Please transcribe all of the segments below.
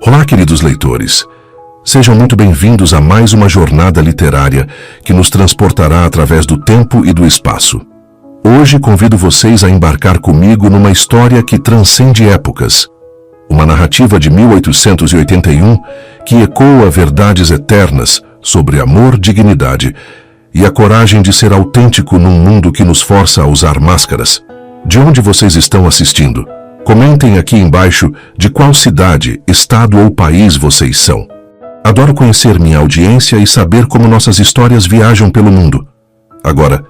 Olá, queridos leitores. Sejam muito bem-vindos a mais uma jornada literária que nos transportará através do tempo e do espaço. Hoje convido vocês a embarcar comigo numa história que transcende épocas. Uma narrativa de 1881 que ecoa verdades eternas sobre amor, dignidade e a coragem de ser autêntico num mundo que nos força a usar máscaras. De onde vocês estão assistindo? Comentem aqui embaixo de qual cidade, estado ou país vocês são. Adoro conhecer minha audiência e saber como nossas histórias viajam pelo mundo. Agora,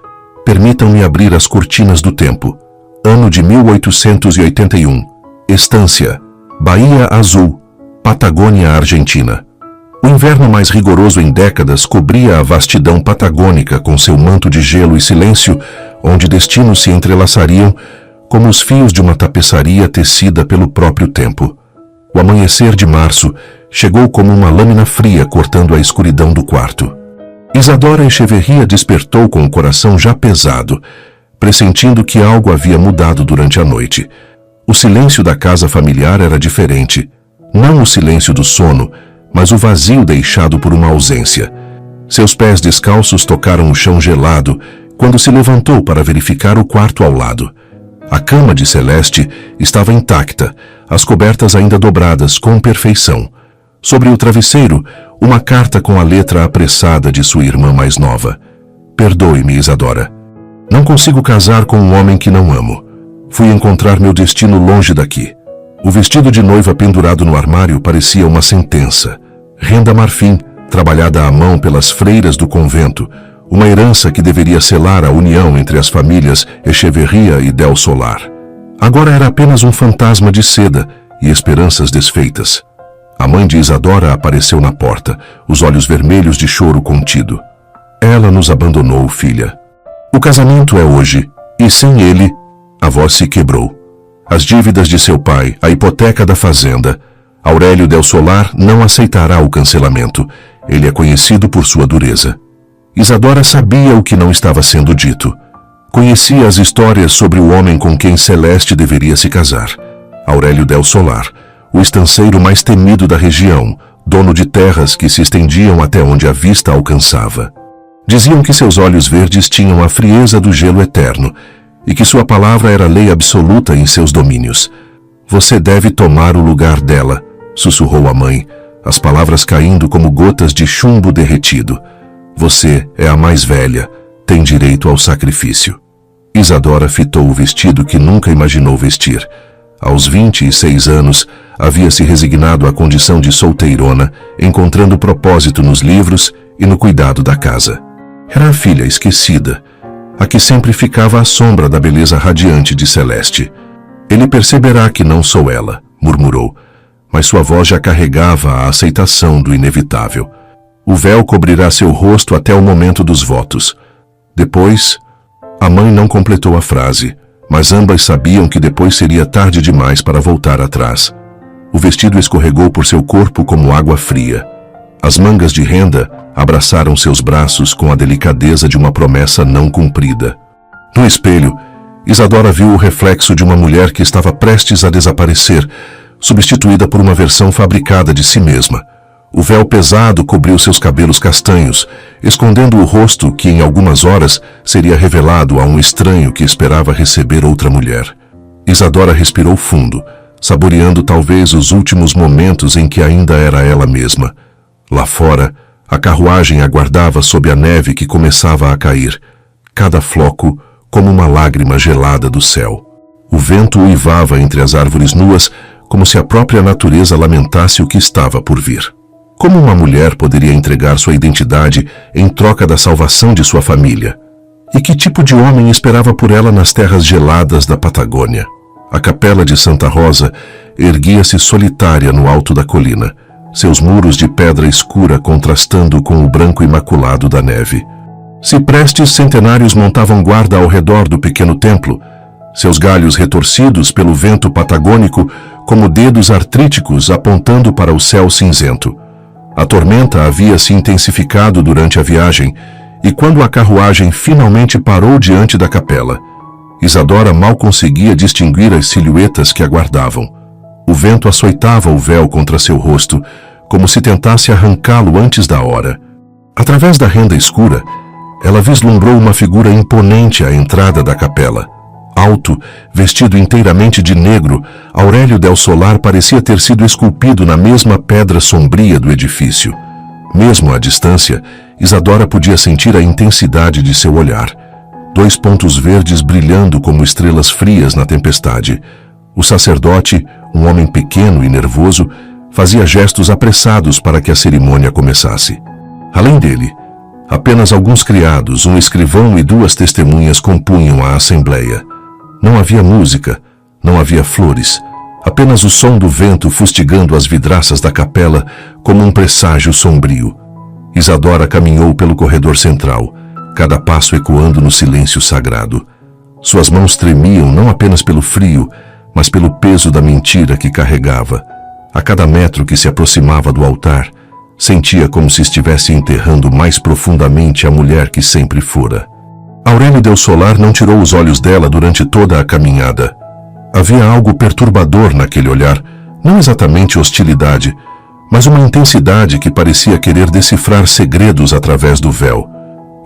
permitam-me abrir as cortinas do tempo. Ano de 1881. Estância, Bahia Azul, Patagônia, Argentina. O inverno mais rigoroso em décadas cobria a vastidão patagônica com seu manto de gelo e silêncio, onde destinos se entrelaçariam como os fios de uma tapeçaria tecida pelo próprio tempo. O amanhecer de março chegou como uma lâmina fria cortando a escuridão do quarto. Isadora Echeverria despertou com o coração já pesado, pressentindo que algo havia mudado durante a noite. O silêncio da casa familiar era diferente. Não o silêncio do sono, mas o vazio deixado por uma ausência. Seus pés descalços tocaram o chão gelado quando se levantou para verificar o quarto ao lado. A cama de Celeste estava intacta, as cobertas ainda dobradas com perfeição. Sobre o travesseiro, uma carta com a letra apressada de sua irmã mais nova. Perdoe-me, Isadora. Não consigo casar com um homem que não amo. Fui encontrar meu destino longe daqui. O vestido de noiva pendurado no armário parecia uma sentença. Renda marfim, trabalhada à mão pelas freiras do convento, uma herança que deveria selar a união entre as famílias Echeverria e Del Solar. Agora era apenas um fantasma de seda e esperanças desfeitas. A mãe de Isadora apareceu na porta, os olhos vermelhos de choro contido. Ela nos abandonou, filha. O casamento é hoje, e sem ele, a voz se quebrou. As dívidas de seu pai, a hipoteca da fazenda. Aurélio Del Solar não aceitará o cancelamento. Ele é conhecido por sua dureza. Isadora sabia o que não estava sendo dito. Conhecia as histórias sobre o homem com quem Celeste deveria se casar. Aurélio Del Solar, o estanceiro mais temido da região, dono de terras que se estendiam até onde a vista alcançava. Diziam que seus olhos verdes tinham a frieza do gelo eterno e que sua palavra era lei absoluta em seus domínios. Você deve tomar o lugar dela, sussurrou a mãe, as palavras caindo como gotas de chumbo derretido. Você é a mais velha, tem direito ao sacrifício. Isadora fitou o vestido que nunca imaginou vestir. Aos 26 anos, havia se resignado à condição de solteirona, encontrando propósito nos livros e no cuidado da casa. Era a filha esquecida, a que sempre ficava à sombra da beleza radiante de Celeste. Ele perceberá que não sou ela, murmurou, mas sua voz já carregava a aceitação do inevitável. O véu cobrirá seu rosto até o momento dos votos. Depois, a mãe não completou a frase, mas ambas sabiam que depois seria tarde demais para voltar atrás. O vestido escorregou por seu corpo como água fria. As mangas de renda abraçaram seus braços com a delicadeza de uma promessa não cumprida. No espelho, Isadora viu o reflexo de uma mulher que estava prestes a desaparecer, substituída por uma versão fabricada de si mesma. O véu pesado cobriu seus cabelos castanhos, escondendo o rosto que em algumas horas seria revelado a um estranho que esperava receber outra mulher. Isadora respirou fundo, saboreando talvez os últimos momentos em que ainda era ela mesma. Lá fora, a carruagem aguardava sob a neve que começava a cair, cada floco como uma lágrima gelada do céu. O vento uivava entre as árvores nuas, como se a própria natureza lamentasse o que estava por vir. Como uma mulher poderia entregar sua identidade em troca da salvação de sua família? E que tipo de homem esperava por ela nas terras geladas da Patagônia? A capela de Santa Rosa erguia-se solitária no alto da colina, seus muros de pedra escura contrastando com o branco imaculado da neve. Ciprestes centenários montavam guarda ao redor do pequeno templo, seus galhos retorcidos pelo vento patagônico como dedos artríticos apontando para o céu cinzento. A tormenta havia se intensificado durante a viagem, e quando a carruagem finalmente parou diante da capela, Isadora mal conseguia distinguir as silhuetas que aguardavam. O O vento açoitava o véu contra seu rosto, como se tentasse arrancá-lo antes da hora. Através da renda escura, ela vislumbrou uma figura imponente à entrada da capela. Alto, vestido inteiramente de negro, Aurélio del Solar parecia ter sido esculpido na mesma pedra sombria do edifício. Mesmo à distância, Isadora podia sentir a intensidade de seu olhar. 2 pontos verdes brilhando como estrelas frias na tempestade. O sacerdote, um homem pequeno e nervoso, fazia gestos apressados para que a cerimônia começasse. Além dele, apenas alguns criados, um escrivão e 2 testemunhas compunham a assembleia. Não havia música, não havia flores, apenas o som do vento fustigando as vidraças da capela como um presságio sombrio. Isadora caminhou pelo corredor central, cada passo ecoando no silêncio sagrado. Suas mãos tremiam não apenas pelo frio, mas pelo peso da mentira que carregava. A cada metro que se aproximava do altar, sentia como se estivesse enterrando mais profundamente a mulher que sempre fora. Aurélio del Solar não tirou os olhos dela durante toda a caminhada. Havia algo perturbador naquele olhar, não exatamente hostilidade, mas uma intensidade que parecia querer decifrar segredos através do véu.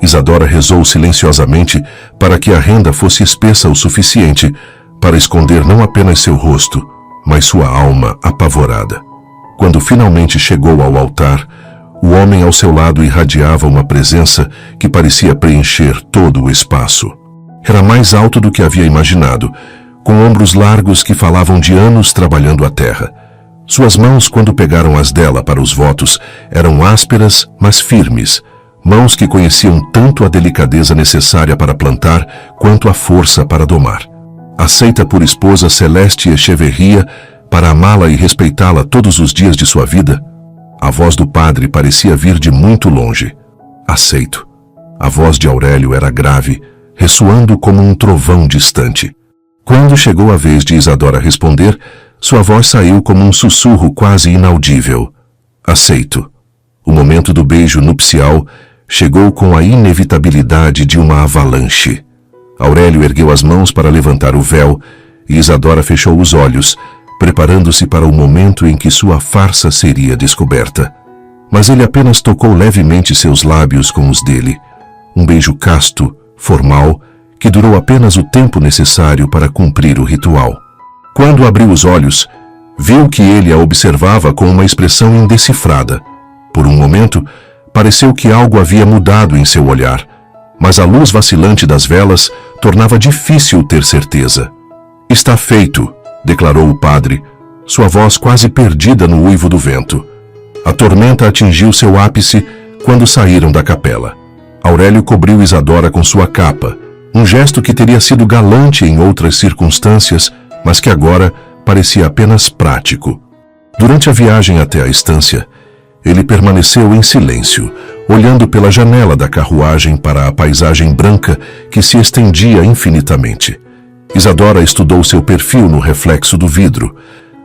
Isadora rezou silenciosamente para que a renda fosse espessa o suficiente para esconder não apenas seu rosto, mas sua alma apavorada. Quando finalmente chegou ao altar, o homem ao seu lado irradiava uma presença que parecia preencher todo o espaço. Era mais alto do que havia imaginado, com ombros largos que falavam de anos trabalhando a terra. Suas mãos, quando pegaram as dela para os votos, eram ásperas, mas firmes, mãos que conheciam tanto a delicadeza necessária para plantar, quanto a força para domar. Aceita por esposa Celeste Echeverria, para amá-la e respeitá-la todos os dias de sua vida? A voz do padre parecia vir de muito longe. Aceito. A voz de Aurélio era grave, ressoando como um trovão distante. Quando chegou a vez de Isadora responder, sua voz saiu como um sussurro quase inaudível. Aceito. O momento do beijo nupcial chegou com a inevitabilidade de uma avalanche. Aurélio ergueu as mãos para levantar o véu e Isadora fechou os olhos, preparando-se para o momento em que sua farsa seria descoberta. Mas ele apenas tocou levemente seus lábios com os dele. Um beijo casto, formal, que durou apenas o tempo necessário para cumprir o ritual. Quando abriu os olhos, viu que ele a observava com uma expressão indecifrada. Por um momento, pareceu que algo havia mudado em seu olhar, mas a luz vacilante das velas tornava difícil ter certeza. Está feito, declarou o padre, sua voz quase perdida no uivo do vento. A tormenta atingiu seu ápice quando saíram da capela. Aurélio cobriu Isadora com sua capa, um gesto que teria sido galante em outras circunstâncias, mas que agora parecia apenas prático. Durante a viagem até a estância, ele permaneceu em silêncio, olhando pela janela da carruagem para a paisagem branca que se estendia infinitamente. Isadora estudou seu perfil no reflexo do vidro.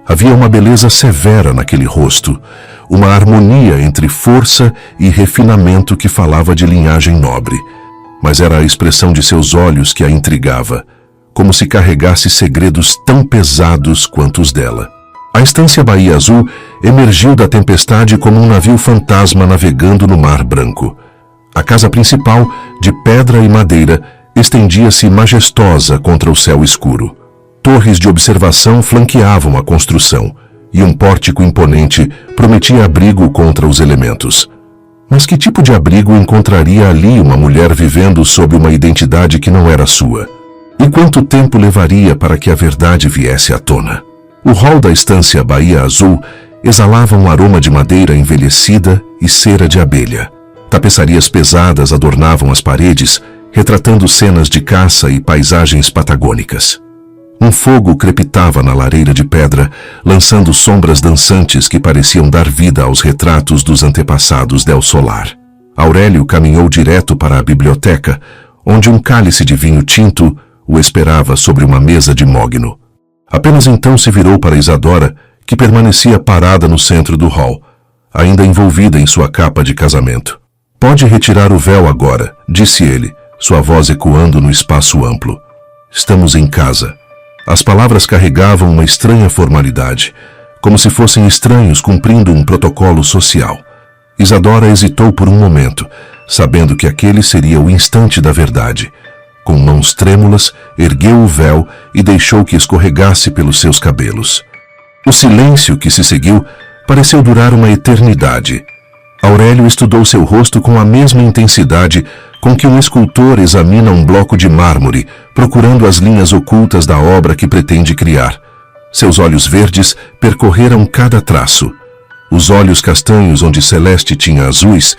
Havia uma beleza severa naquele rosto, uma harmonia entre força e refinamento que falava de linhagem nobre. Mas era a expressão de seus olhos que a intrigava, como se carregasse segredos tão pesados quanto os dela. A estância Bahia Azul emergiu da tempestade como um navio fantasma navegando no mar branco. A casa principal, de pedra e madeira, estendia-se majestosa contra o céu escuro. Torres de observação flanqueavam a construção, e um pórtico imponente prometia abrigo contra os elementos. Mas que tipo de abrigo encontraria ali uma mulher vivendo sob uma identidade que não era sua? E quanto tempo levaria para que a verdade viesse à tona? O hall da estância Bahia Azul exalava um aroma de madeira envelhecida e cera de abelha. Tapeçarias pesadas adornavam as paredes, retratando cenas de caça e paisagens patagônicas. Um fogo crepitava na lareira de pedra, lançando sombras dançantes que pareciam dar vida aos retratos dos antepassados del Solar. Aurélio caminhou direto para a biblioteca, onde um cálice de vinho tinto o esperava sobre uma mesa de mogno. Apenas então se virou para Isadora, que permanecia parada no centro do hall, ainda envolvida em sua capa de casamento. Pode retirar o véu agora, disse ele, sua voz ecoando no espaço amplo. Estamos em casa. As palavras carregavam uma estranha formalidade, como se fossem estranhos cumprindo um protocolo social. Isadora hesitou por um momento, sabendo que aquele seria o instante da verdade. Com mãos trêmulas, ergueu o véu e deixou que escorregasse pelos seus cabelos. O silêncio que se seguiu pareceu durar uma eternidade. Aurélio estudou seu rosto com a mesma intensidade com que um escultor examina um bloco de mármore, procurando as linhas ocultas da obra que pretende criar. Seus olhos verdes percorreram cada traço. Os olhos castanhos onde Celeste tinha azuis,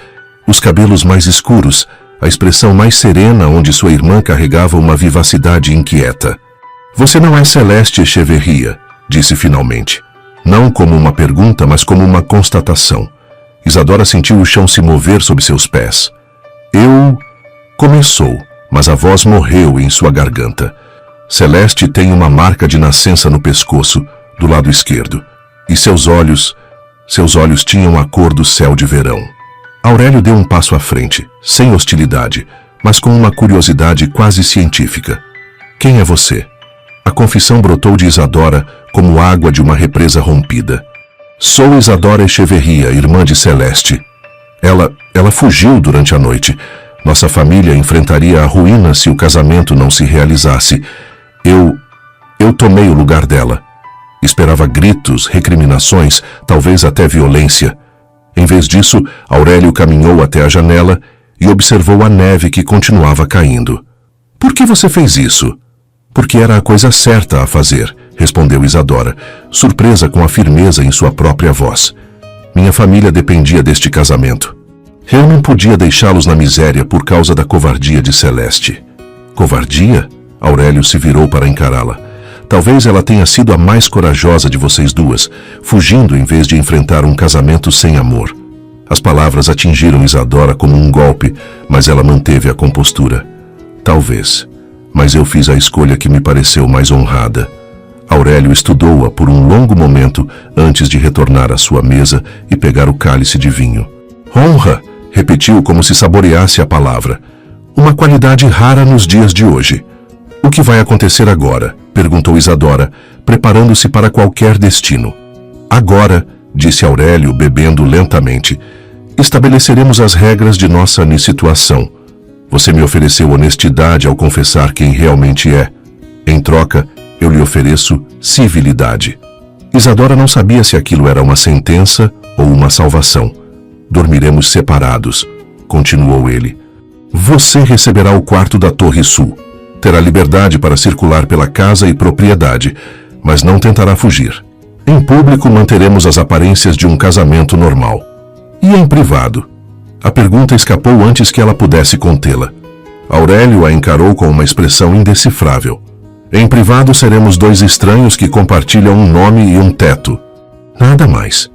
os cabelos mais escuros, a expressão mais serena onde sua irmã carregava uma vivacidade inquieta. Você não é Celeste Echeverria, disse finalmente. Não como uma pergunta, mas como uma constatação. Isadora sentiu o chão se mover sob seus pés. Começou, mas a voz morreu em sua garganta. Celeste tem uma marca de nascença no pescoço, do lado esquerdo. E seus olhos tinham a cor do céu de verão. Aurélio deu um passo à frente, sem hostilidade, mas com uma curiosidade quase científica. Quem é você? A confissão brotou de Isadora como água de uma represa rompida. Sou Isadora Echeverria, irmã de Celeste. Ela fugiu durante a noite. Nossa família enfrentaria a ruína se o casamento não se realizasse. Eu tomei o lugar dela. Esperava gritos, recriminações, talvez até violência. Em vez disso, Aurélio caminhou até a janela e observou a neve que continuava caindo. Por que você fez isso? Porque era a coisa certa a fazer, respondeu Isadora, surpresa com a firmeza em sua própria voz. Minha família dependia deste casamento. Eu não podia deixá-los na miséria por causa da covardia de Celeste. Covardia? Aurélio se virou para encará-la. Talvez ela tenha sido a mais corajosa de vocês duas, fugindo em vez de enfrentar um casamento sem amor. As palavras atingiram Isadora como um golpe, mas ela manteve a compostura. Talvez, mas eu fiz a escolha que me pareceu mais honrada. Aurélio estudou-a por um longo momento antes de retornar à sua mesa e pegar o cálice de vinho. Honra, repetiu como se saboreasse a palavra. Uma qualidade rara nos dias de hoje. O que vai acontecer agora? Perguntou Isadora, preparando-se para qualquer destino. Agora, disse Aurélio, bebendo lentamente, estabeleceremos as regras de nossa situação. Você me ofereceu honestidade ao confessar quem realmente é. Em troca, eu lhe ofereço civilidade. Isadora não sabia se aquilo era uma sentença ou uma salvação. Dormiremos separados, continuou ele. Você receberá o quarto da Torre Sul. Terá liberdade para circular pela casa e propriedade, mas não tentará fugir. Em público manteremos as aparências de um casamento normal. E em privado? A pergunta escapou antes que ela pudesse contê-la. Aurélio a encarou com uma expressão indecifrável. Em privado seremos dois estranhos que compartilham um nome e um teto. Nada mais.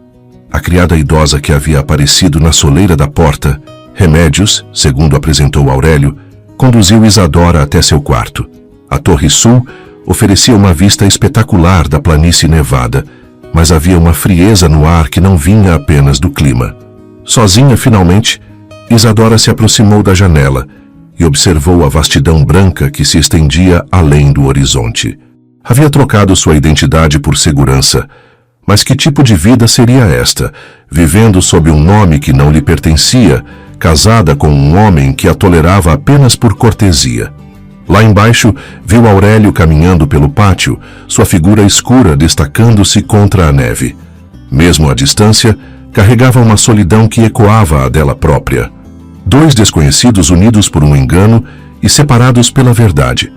A criada idosa que havia aparecido na soleira da porta, Remédios, segundo apresentou Aurélio, conduziu Isadora até seu quarto. A Torre Sul oferecia uma vista espetacular da planície nevada, mas havia uma frieza no ar que não vinha apenas do clima. Sozinha, finalmente, Isadora se aproximou da janela e observou a vastidão branca que se estendia além do horizonte. Havia trocado sua identidade por segurança, mas que tipo de vida seria esta, vivendo sob um nome que não lhe pertencia, casada com um homem que a tolerava apenas por cortesia? Lá embaixo, viu Aurélio caminhando pelo pátio, sua figura escura destacando-se contra a neve. Mesmo à distância, carregava uma solidão que ecoava a dela própria. Dois desconhecidos unidos por um engano e separados pela verdade.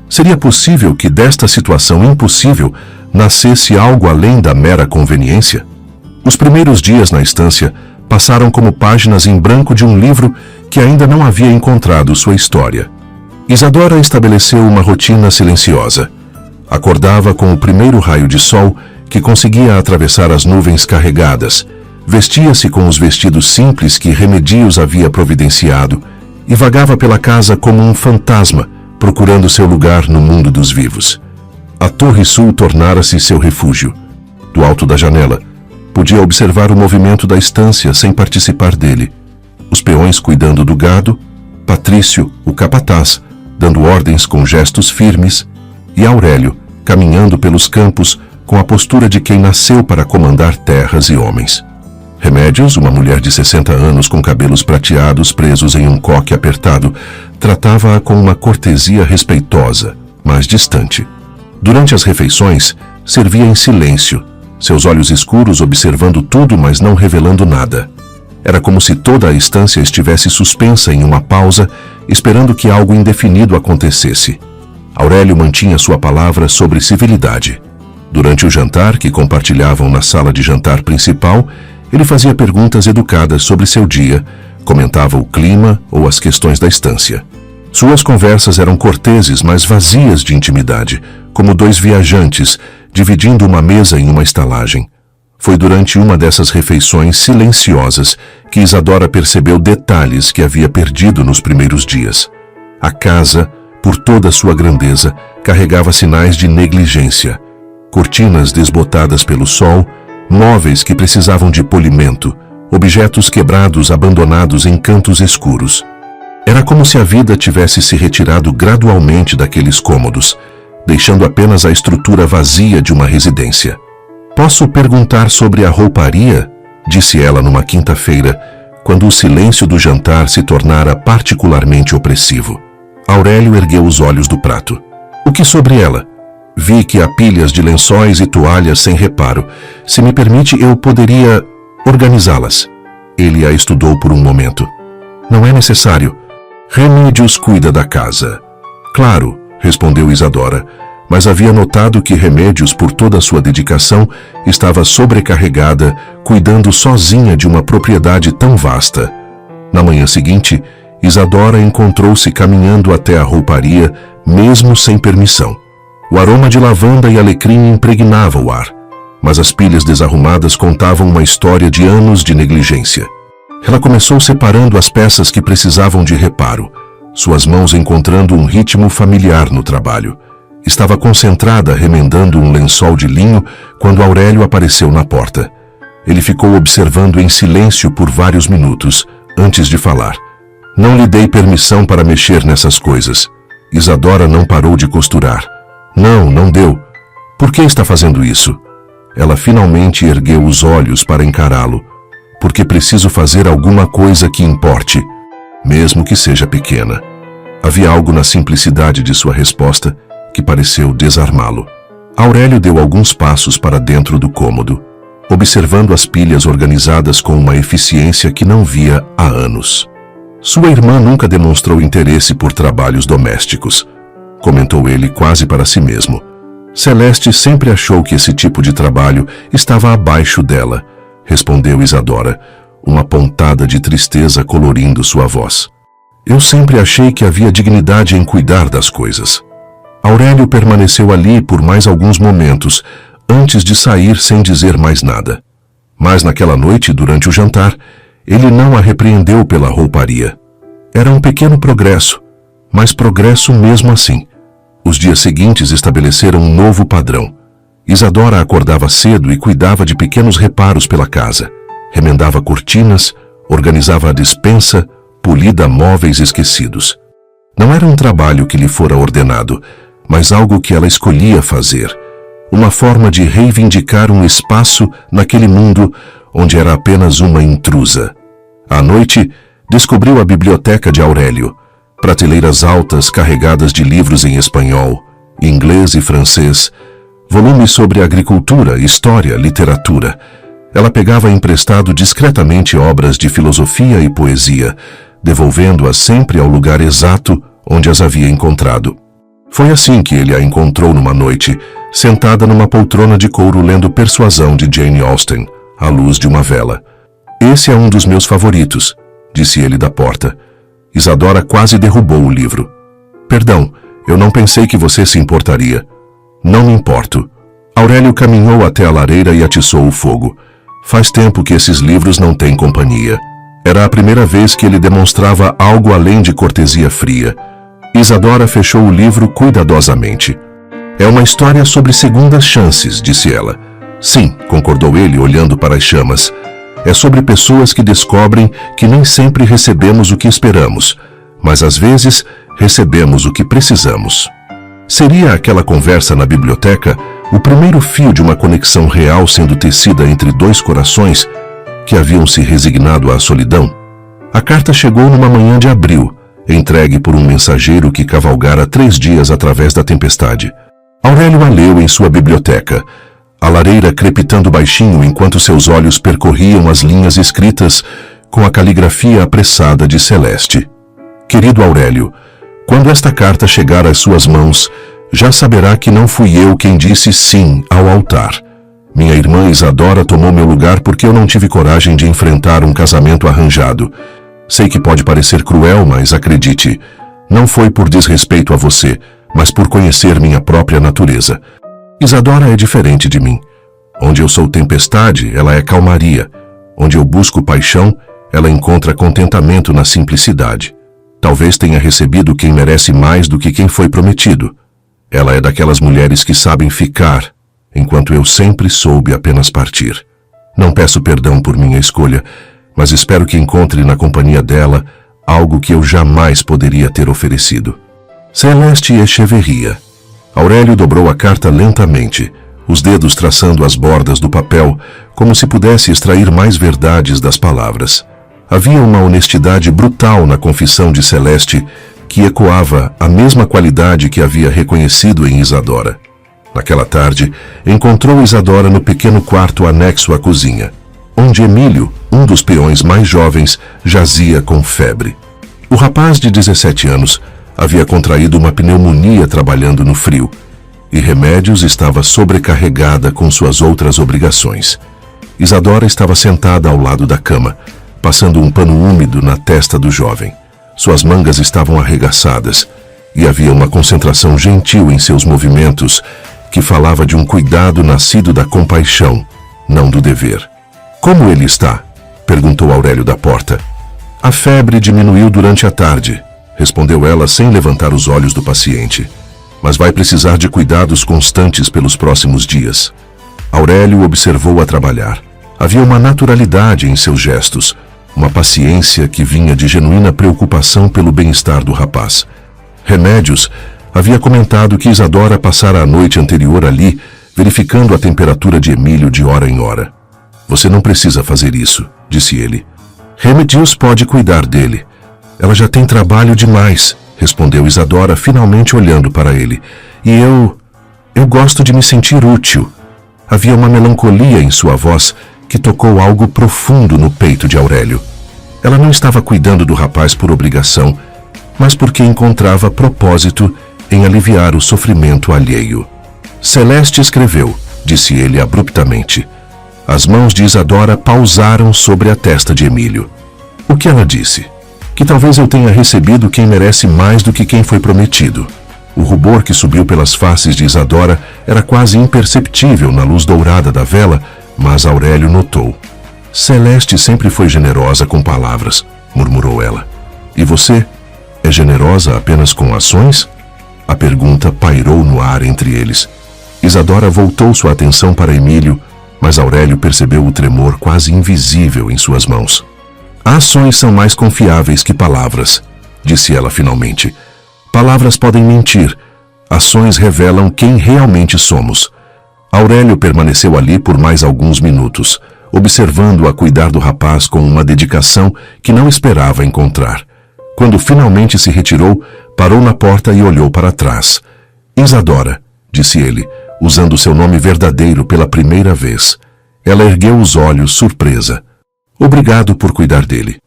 Seria possível que desta situação impossível nascesse algo além da mera conveniência? Os primeiros dias na estância passaram como páginas em branco de um livro que ainda não havia encontrado sua história. Isadora estabeleceu uma rotina silenciosa. Acordava com o primeiro raio de sol que conseguia atravessar as nuvens carregadas, vestia-se com os vestidos simples que Remedios havia providenciado e vagava pela casa como um fantasma, procurando seu lugar no mundo dos vivos. A Torre Sul tornara-se seu refúgio. Do alto da janela, podia observar o movimento da estância sem participar dele. Os peões cuidando do gado, Patrício, o capataz, dando ordens com gestos firmes, e Aurélio, caminhando pelos campos com a postura de quem nasceu para comandar terras e homens. Remédios, uma mulher de 60 anos com cabelos prateados presos em um coque apertado, tratava-a com uma cortesia respeitosa, mas distante. Durante as refeições, servia em silêncio, seus olhos escuros observando tudo, mas não revelando nada. Era como se toda a estância estivesse suspensa em uma pausa, esperando que algo indefinido acontecesse. Aurélio mantinha sua palavra sobre civilidade. Durante o jantar, que compartilhavam na sala de jantar principal, ele fazia perguntas educadas sobre seu dia, comentava o clima ou as questões da estância. Suas conversas eram corteses, mas vazias de intimidade, como dois viajantes dividindo uma mesa em uma estalagem. Foi durante uma dessas refeições silenciosas que Isadora percebeu detalhes que havia perdido nos primeiros dias. A casa, por toda sua grandeza, carregava sinais de negligência. Cortinas desbotadas pelo sol, móveis que precisavam de polimento, objetos quebrados abandonados em cantos escuros. Era como se a vida tivesse se retirado gradualmente daqueles cômodos, deixando apenas a estrutura vazia de uma residência. "Posso perguntar sobre a rouparia?", disse ela numa quinta-feira, quando o silêncio do jantar se tornara particularmente opressivo. Aurélio ergueu os olhos do prato. "O que sobre ela?" "Vi que há pilhas de lençóis e toalhas sem reparo. Se me permite, eu poderia organizá-las." Ele a estudou por um momento. "Não é necessário. Remédios cuida da casa." "Claro", respondeu Isadora, mas havia notado que Remédios, por toda a sua dedicação, estava sobrecarregada, cuidando sozinha de uma propriedade tão vasta. Na manhã seguinte, Isadora encontrou-se caminhando até a rouparia, mesmo sem permissão. O aroma de lavanda e alecrim impregnava o ar, mas as pilhas desarrumadas contavam uma história de anos de negligência. Ela começou separando as peças que precisavam de reparo, suas mãos encontrando um ritmo familiar no trabalho. Estava concentrada remendando um lençol de linho quando Aurélio apareceu na porta. Ele ficou observando em silêncio por vários minutos, antes de falar. "Não lhe dei permissão para mexer nessas coisas." Isadora não parou de costurar. Não deu. "Por que está fazendo isso?" Ela finalmente ergueu os olhos para encará-lo. "Porque preciso fazer alguma coisa que importe, mesmo que seja pequena." Havia algo na simplicidade de sua resposta que pareceu desarmá-lo. Aurélio deu alguns passos para dentro do cômodo, observando as pilhas organizadas com uma eficiência que não via há anos. "Sua irmã nunca demonstrou interesse por trabalhos domésticos", comentou ele quase para si mesmo. "Celeste sempre achou que esse tipo de trabalho estava abaixo dela", respondeu Isadora, uma pontada de tristeza colorindo sua voz. "Eu sempre achei que havia dignidade em cuidar das coisas." Aurélio permaneceu ali por mais alguns momentos, antes de sair sem dizer mais nada. Mas naquela noite, durante o jantar, ele não a repreendeu pela rouparia. Era um pequeno progresso, mas progresso mesmo assim. Os dias seguintes estabeleceram um novo padrão. Isadora acordava cedo e cuidava de pequenos reparos pela casa. Remendava cortinas, organizava a despensa, polida móveis esquecidos. Não era um trabalho que lhe fora ordenado, mas algo que ela escolhia fazer. Uma forma de reivindicar um espaço naquele mundo onde era apenas uma intrusa. À noite, descobriu a biblioteca de Aurélio. Prateleiras altas carregadas de livros em espanhol, inglês e francês, volumes sobre agricultura, história, literatura. Ela pegava emprestado discretamente obras de filosofia e poesia, devolvendo-as sempre ao lugar exato onde as havia encontrado. Foi assim que ele a encontrou numa noite, sentada numa poltrona de couro lendo Persuasão de Jane Austen, à luz de uma vela. "Esse é um dos meus favoritos", disse ele da porta. Isadora quase derrubou o livro. "Perdão, eu não pensei que você se importaria." "Não me importo." Aurélio caminhou até a lareira e atiçou o fogo. Faz tempo que esses livros não têm companhia. Era a primeira vez que ele demonstrava algo além de cortesia fria. Isadora fechou o livro cuidadosamente. "É uma história sobre segundas chances", disse ela. "Sim", concordou ele, olhando para as chamas. "É sobre pessoas que descobrem que nem sempre recebemos o que esperamos, mas às vezes recebemos o que precisamos." Seria aquela conversa na biblioteca o primeiro fio de uma conexão real sendo tecida entre dois corações que haviam se resignado à solidão? A carta chegou numa manhã de abril, entregue por um mensageiro que cavalgara 3 dias através da tempestade. Aurélio a leu em sua biblioteca, a lareira crepitando baixinho enquanto seus olhos percorriam as linhas escritas com a caligrafia apressada de Celeste. Querido Aurélio, quando esta carta chegar às suas mãos, já saberá que não fui eu quem disse sim ao altar. Minha irmã Isadora tomou meu lugar porque eu não tive coragem de enfrentar um casamento arranjado. Sei que pode parecer cruel, mas acredite, não foi por desrespeito a você, mas por conhecer minha própria natureza. Isadora é diferente de mim. Onde eu sou tempestade, ela é calmaria. Onde eu busco paixão, ela encontra contentamento na simplicidade. Talvez tenha recebido quem merece mais do que quem foi prometido. Ela é daquelas mulheres que sabem ficar, enquanto eu sempre soube apenas partir. Não peço perdão por minha escolha, mas espero que encontre na companhia dela algo que eu jamais poderia ter oferecido. Celeste Echeverria. Aurélio dobrou a carta lentamente, os dedos traçando as bordas do papel, como se pudesse extrair mais verdades das palavras. Havia uma honestidade brutal na confissão de Celeste, que ecoava a mesma qualidade que havia reconhecido em Isadora. Naquela tarde, encontrou Isadora no pequeno quarto anexo à cozinha, onde Emílio, um dos peões mais jovens, jazia com febre. O rapaz de 17 anos havia contraído uma pneumonia trabalhando no frio, e Remédios estava sobrecarregada com suas outras obrigações. Isadora estava sentada ao lado da cama, passando um pano úmido na testa do jovem. Suas mangas estavam arregaçadas, e havia uma concentração gentil em seus movimentos que falava de um cuidado nascido da compaixão, não do dever. Como ele está? Perguntou Aurélio da porta. A febre diminuiu durante a tarde, respondeu ela sem levantar os olhos do paciente. Mas vai precisar de cuidados constantes pelos próximos dias. Aurélio observou-a trabalhar. Havia uma naturalidade em seus gestos, uma paciência que vinha de genuína preocupação pelo bem-estar do rapaz. Remédios havia comentado que Isadora passara a noite anterior ali, verificando a temperatura de Emílio de hora em hora. Você não precisa fazer isso, disse ele. Remédios pode cuidar dele. Ela já tem trabalho demais, respondeu Isadora, finalmente olhando para ele. E eu gosto de me sentir útil. Havia uma melancolia em sua voz que tocou algo profundo no peito de Aurélio. Ela não estava cuidando do rapaz por obrigação, mas porque encontrava propósito em aliviar o sofrimento alheio. Celeste escreveu, disse ele abruptamente. As mãos de Isadora pausaram sobre a testa de Emílio. O que ela disse? Que talvez eu tenha recebido quem merece mais do que quem foi prometido. O rubor que subiu pelas faces de Isadora era quase imperceptível na luz dourada da vela, mas Aurélio notou. Celeste sempre foi generosa com palavras, murmurou ela. E você? É generosa apenas com ações? A pergunta pairou no ar entre eles. Isadora voltou sua atenção para Emílio, mas Aurélio percebeu o tremor quase invisível em suas mãos. Ações são mais confiáveis que palavras, disse ela finalmente. Palavras podem mentir, ações revelam quem realmente somos. Aurélio permaneceu ali por mais alguns minutos, observando-a cuidar do rapaz com uma dedicação que não esperava encontrar. Quando finalmente se retirou, parou na porta e olhou para trás. Isadora, disse ele, usando seu nome verdadeiro pela primeira vez. Ela ergueu os olhos, surpresa. Obrigado por cuidar dele.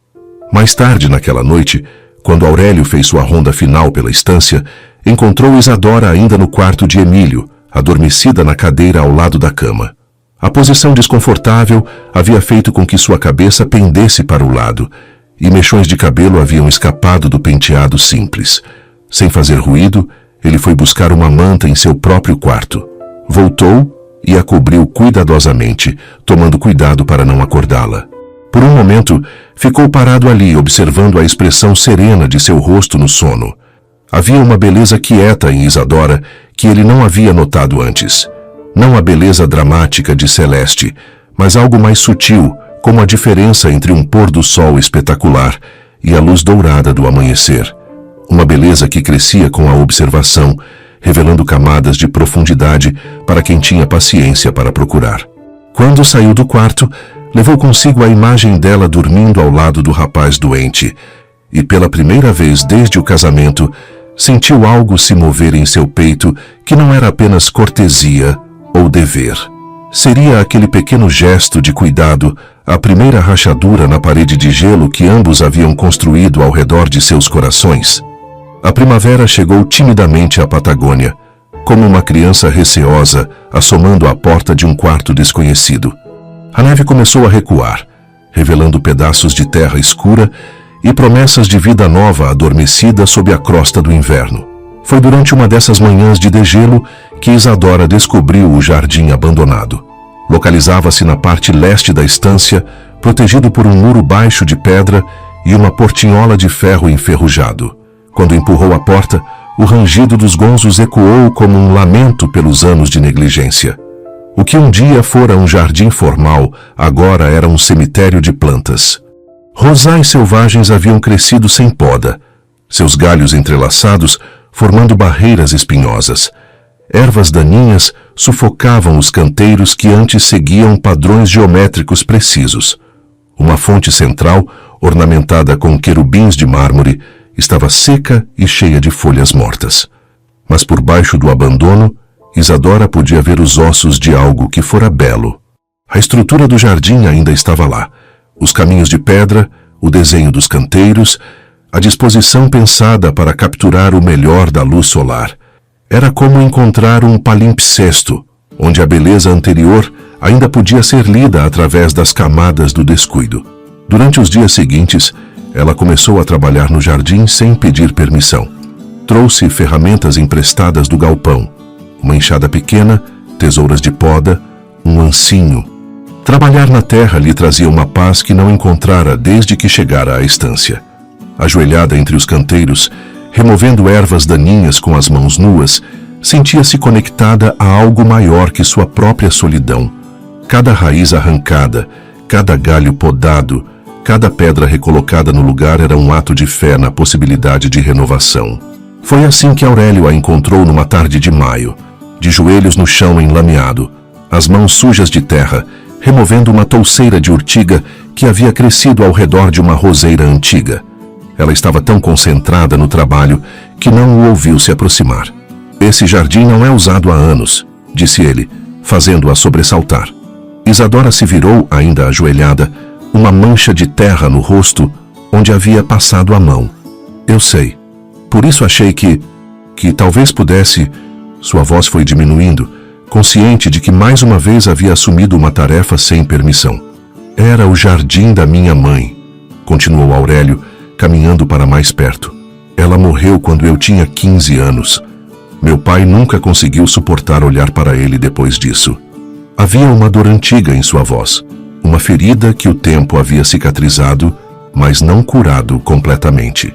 Mais tarde naquela noite, quando Aurélio fez sua ronda final pela estância, encontrou Isadora ainda no quarto de Emílio, adormecida na cadeira ao lado da cama. A posição desconfortável havia feito com que sua cabeça pendesse para o lado, e mechões de cabelo haviam escapado do penteado simples. Sem fazer ruído, ele foi buscar uma manta em seu próprio quarto. Voltou e a cobriu cuidadosamente, tomando cuidado para não acordá-la. Por um momento, ficou parado ali, observando a expressão serena de seu rosto no sono. Havia uma beleza quieta em Isadora que ele não havia notado antes. Não a beleza dramática de Celeste, mas algo mais sutil, como a diferença entre um pôr do sol espetacular e a luz dourada do amanhecer. Uma beleza que crescia com a observação, revelando camadas de profundidade para quem tinha paciência para procurar. Quando saiu do quarto, levou consigo a imagem dela dormindo ao lado do rapaz doente, e pela primeira vez desde o casamento, sentiu algo se mover em seu peito que não era apenas cortesia ou dever. Seria aquele pequeno gesto de cuidado, a primeira rachadura na parede de gelo que ambos haviam construído ao redor de seus corações. A primavera chegou timidamente à Patagônia, como uma criança receosa assomando à porta de um quarto desconhecido. A neve começou a recuar, revelando pedaços de terra escura e promessas de vida nova adormecida sob a crosta do inverno. Foi durante uma dessas manhãs de degelo que Isadora descobriu o jardim abandonado. Localizava-se na parte leste da estância, protegido por um muro baixo de pedra e uma portinhola de ferro enferrujado. Quando empurrou a porta, o rangido dos gonzos ecoou como um lamento pelos anos de negligência. O que um dia fora um jardim formal, agora era um cemitério de plantas. Rosais selvagens haviam crescido sem poda, seus galhos entrelaçados formando barreiras espinhosas. Ervas daninhas sufocavam os canteiros que antes seguiam padrões geométricos precisos. Uma fonte central, ornamentada com querubins de mármore, estava seca e cheia de folhas mortas. Mas por baixo do abandono, Isadora podia ver os ossos de algo que fora belo. A estrutura do jardim ainda estava lá. Os caminhos de pedra, o desenho dos canteiros, a disposição pensada para capturar o melhor da luz solar. Era como encontrar um palimpsesto, onde a beleza anterior ainda podia ser lida através das camadas do descuido. Durante os dias seguintes, ela começou a trabalhar no jardim sem pedir permissão. Trouxe ferramentas emprestadas do galpão, uma enxada pequena, tesouras de poda, um ancinho. Trabalhar na terra lhe trazia uma paz que não encontrara desde que chegara à estância. Ajoelhada entre os canteiros, removendo ervas daninhas com as mãos nuas, sentia-se conectada a algo maior que sua própria solidão. Cada raiz arrancada, cada galho podado, cada pedra recolocada no lugar era um ato de fé na possibilidade de renovação. Foi assim que Aurélio a encontrou numa tarde de maio, de joelhos no chão enlameado, as mãos sujas de terra, removendo uma touceira de urtiga que havia crescido ao redor de uma roseira antiga. Ela estava tão concentrada no trabalho que não o ouviu se aproximar. "Esse jardim não é usado há anos", disse ele, fazendo-a sobressaltar. Isadora se virou, ainda ajoelhada, uma mancha de terra no rosto onde havia passado a mão. "Eu sei. Por isso achei que talvez pudesse..." Sua voz foi diminuindo, consciente de que mais uma vez havia assumido uma tarefa sem permissão. "Era o jardim da minha mãe", continuou Aurélio, caminhando para mais perto. "Ela morreu quando eu tinha 15 anos. Meu pai nunca conseguiu suportar olhar para ele depois disso." Havia uma dor antiga em sua voz, uma ferida que o tempo havia cicatrizado, mas não curado completamente.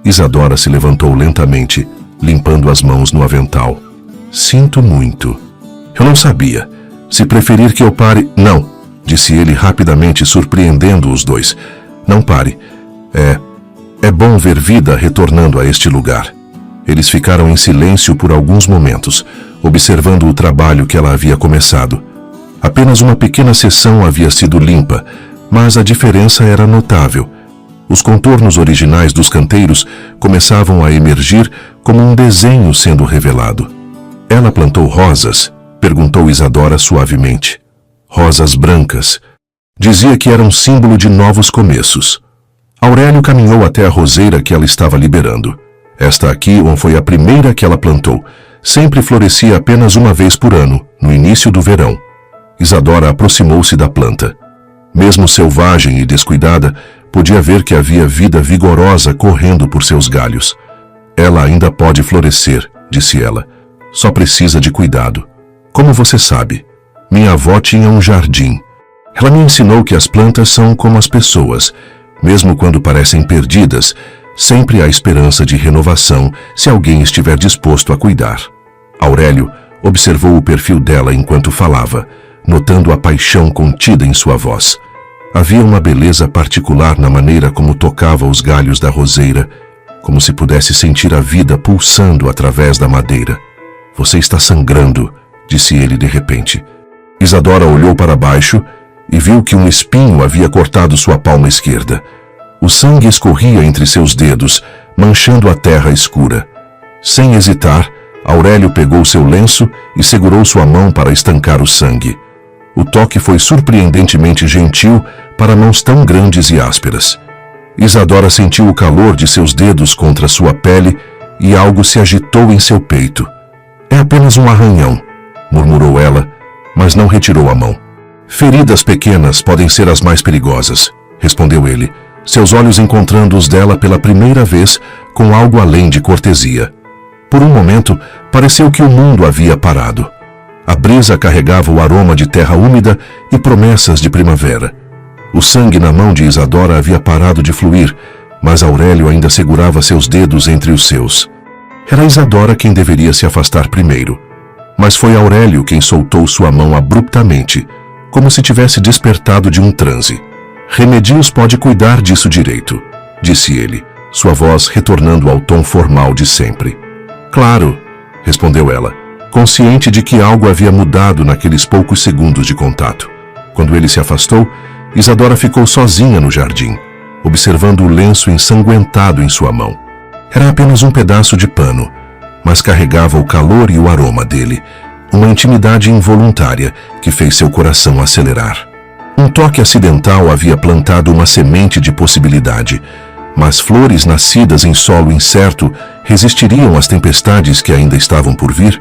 Isadora se levantou lentamente, limpando as mãos no avental. "Sinto muito. Eu não sabia. Se preferir que eu pare..." "Não", disse ele rapidamente, surpreendendo os dois. "Não pare. É bom ver vida retornando a este lugar." Eles ficaram em silêncio por alguns momentos, observando o trabalho que ela havia começado. Apenas uma pequena seção havia sido limpa, mas a diferença era notável. Os contornos originais dos canteiros começavam a emergir como um desenho sendo revelado. "Ela plantou rosas?", perguntou Isadora suavemente. "Rosas brancas. Dizia que era um símbolo de novos começos." Aurélio caminhou até a roseira que ela estava liberando. Esta aqui foi a primeira que ela plantou. Sempre florescia apenas uma vez por ano, no início do verão. Isadora aproximou-se da planta. Mesmo selvagem e descuidada, podia ver que havia vida vigorosa correndo por seus galhos. "Ela ainda pode florescer", disse ela. "Só precisa de cuidado. Como você sabe, minha avó tinha um jardim. Ela me ensinou que as plantas são como as pessoas. Mesmo quando parecem perdidas, sempre há esperança de renovação se alguém estiver disposto a cuidar." Aurélio observou o perfil dela enquanto falava, notando a paixão contida em sua voz. Havia uma beleza particular na maneira como tocava os galhos da roseira, como se pudesse sentir a vida pulsando através da madeira. Você está sangrando, disse ele de repente. Isadora olhou para baixo e viu que um espinho havia cortado sua palma esquerda. O sangue escorria entre seus dedos, manchando a terra escura. Sem hesitar, Aurélio pegou seu lenço e segurou sua mão para estancar o sangue. O toque foi surpreendentemente gentil para mãos tão grandes e ásperas. Isadora sentiu o calor de seus dedos contra sua pele e algo se agitou em seu peito. É apenas um arranhão, murmurou ela, mas não retirou a mão. Feridas pequenas podem ser as mais perigosas, respondeu ele, seus olhos encontrando os dela pela primeira vez com algo além de cortesia. Por um momento, pareceu que o mundo havia parado. A brisa carregava o aroma de terra úmida e promessas de primavera. O sangue na mão de Isadora havia parado de fluir, mas Aurélio ainda segurava seus dedos entre os seus. Era Isadora quem deveria se afastar primeiro, mas foi Aurélio quem soltou sua mão abruptamente, como se tivesse despertado de um transe. Remedios pode cuidar disso direito, disse ele, sua voz retornando ao tom formal de sempre. Claro, respondeu ela, consciente de que algo havia mudado naqueles poucos segundos de contato. Quando ele se afastou, Isadora ficou sozinha no jardim, observando o lenço ensanguentado em sua mão. Era apenas um pedaço de pano, mas carregava o calor e o aroma dele, uma intimidade involuntária que fez seu coração acelerar. Um toque acidental havia plantado uma semente de possibilidade, mas flores nascidas em solo incerto resistiriam às tempestades que ainda estavam por vir?